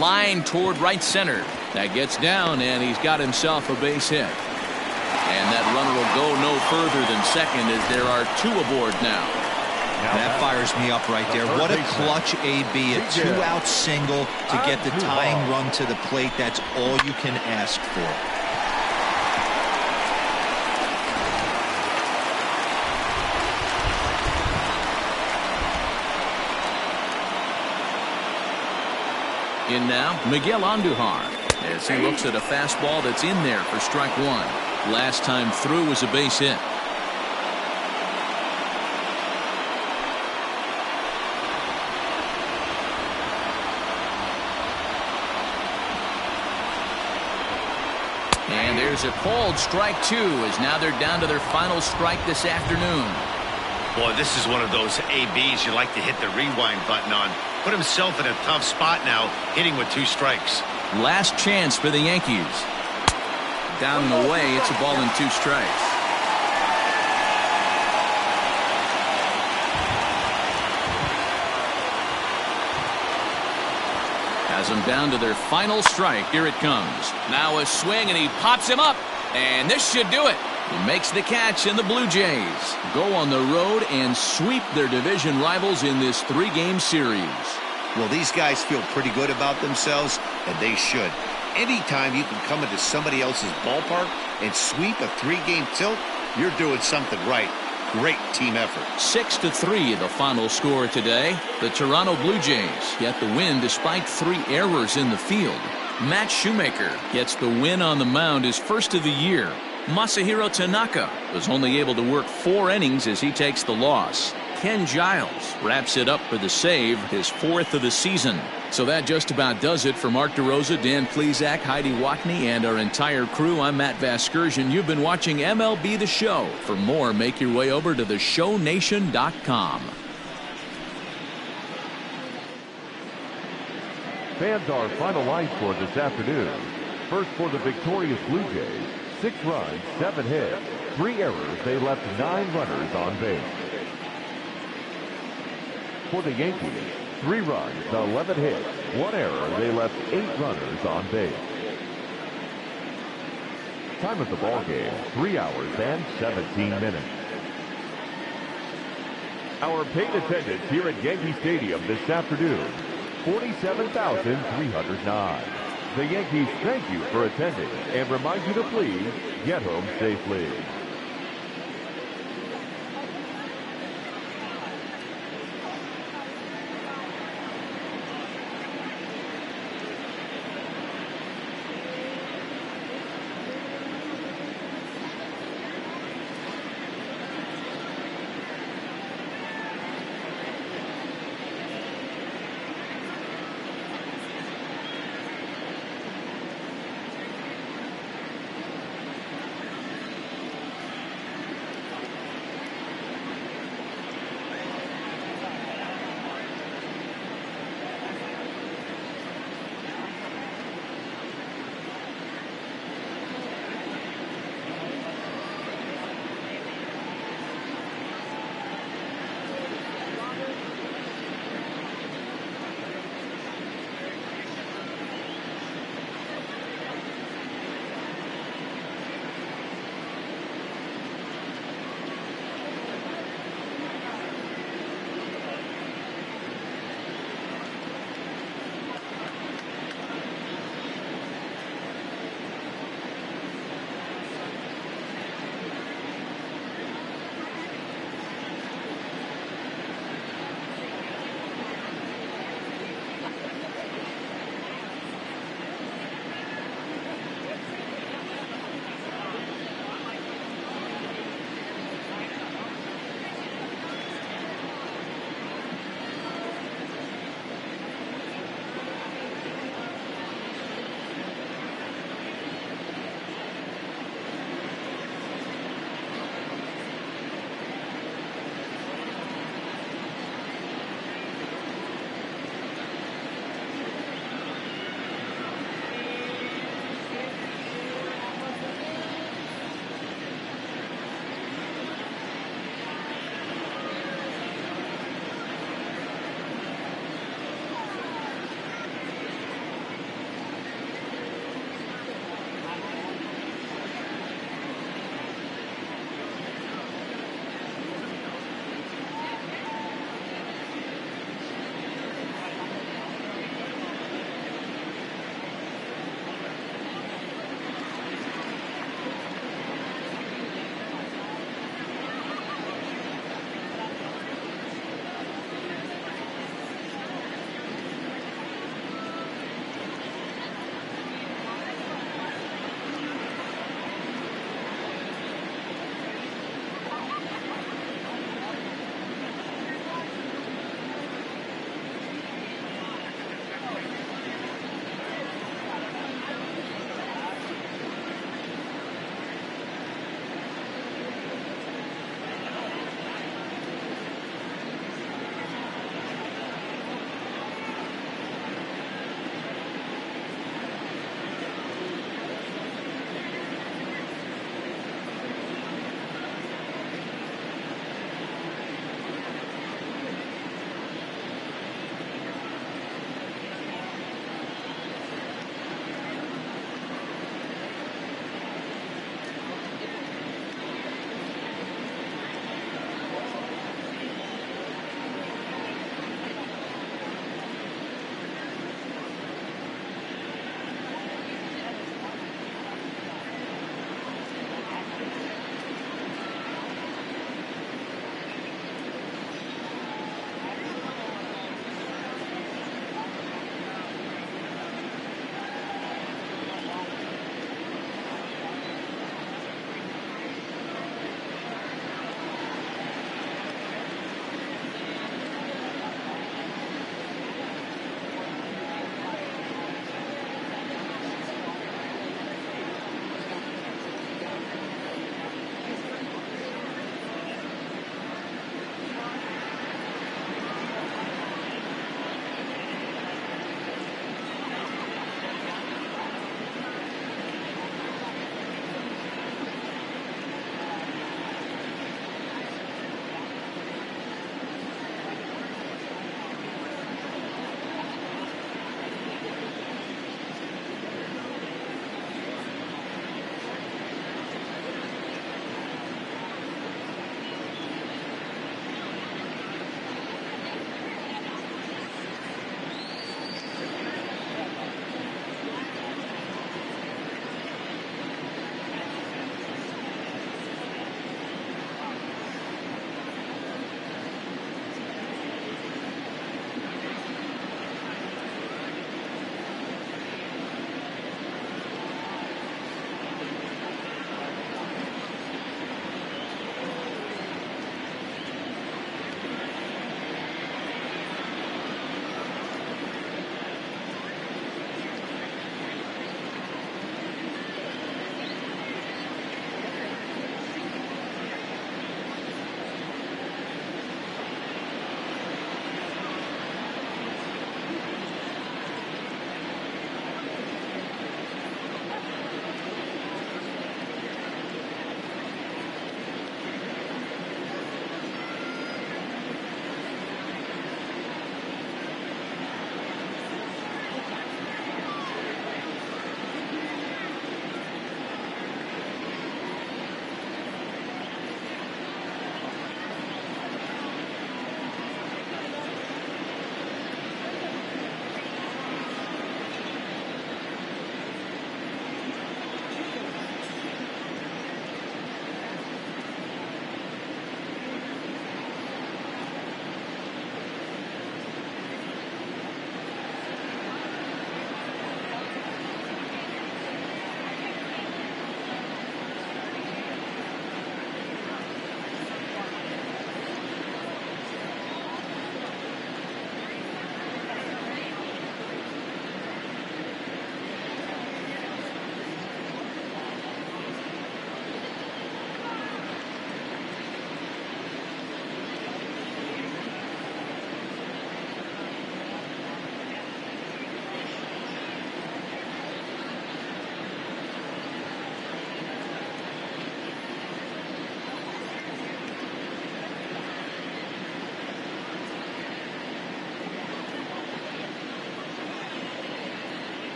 Line toward right center. That gets down, and he's got himself a base hit. And that runner will go no further than second as there are 2 aboard now.
That fires me up right there. What a clutch AB. A 2-out single to get the tying run to the plate. That's all you can ask for.
In now, Miguel Andujar, as he looks at a fastball that's in there for strike 1. Last time through was a base hit. And there's a called strike 2 as now they're down to their final strike this afternoon.
Boy, this is one of those ABs you like to hit the rewind button on. Put himself in a tough spot now, hitting with 2 strikes.
Last chance for the Yankees. Down and away, it's a ball and 2 strikes. Has them down to their final strike. Here it comes. Now a swing, and he pops him up. And this should do it. He makes the catch, and the Blue Jays go on the road and sweep their division rivals in this 3-game series.
Well, these guys feel pretty good about themselves, and they should. Anytime you can come into somebody else's ballpark and sweep a 3-game tilt, you're doing something right. Great team effort.
6-3 the final score today. The Toronto Blue Jays get the win despite 3 errors in the field. Matt Shoemaker gets the win on the mound, his first of the year. Masahiro Tanaka was only able to work 4 innings as he takes the loss. Ken Giles wraps it up for the save, his 4th of the season. So that just about does it for Mark DeRosa, Dan Plesac, Heidi Watney, and our entire crew. I'm Matt Vasgersian. You've been watching MLB The Show. For more, make your way over to theshownation.com.
Fans, our final line score this afternoon. First for the victorious Blue Jays, 6 runs, 7 hits, 3 errors. They left 9 runners on base. For the Yankees, 3 runs, 11 hits, 1 error. They left 8 runners on base. Time of the ball game, 3 hours and 17 minutes. Our paid attendance here at Yankee Stadium this afternoon, 47,309. The Yankees thank you for attending and remind you to please get home safely.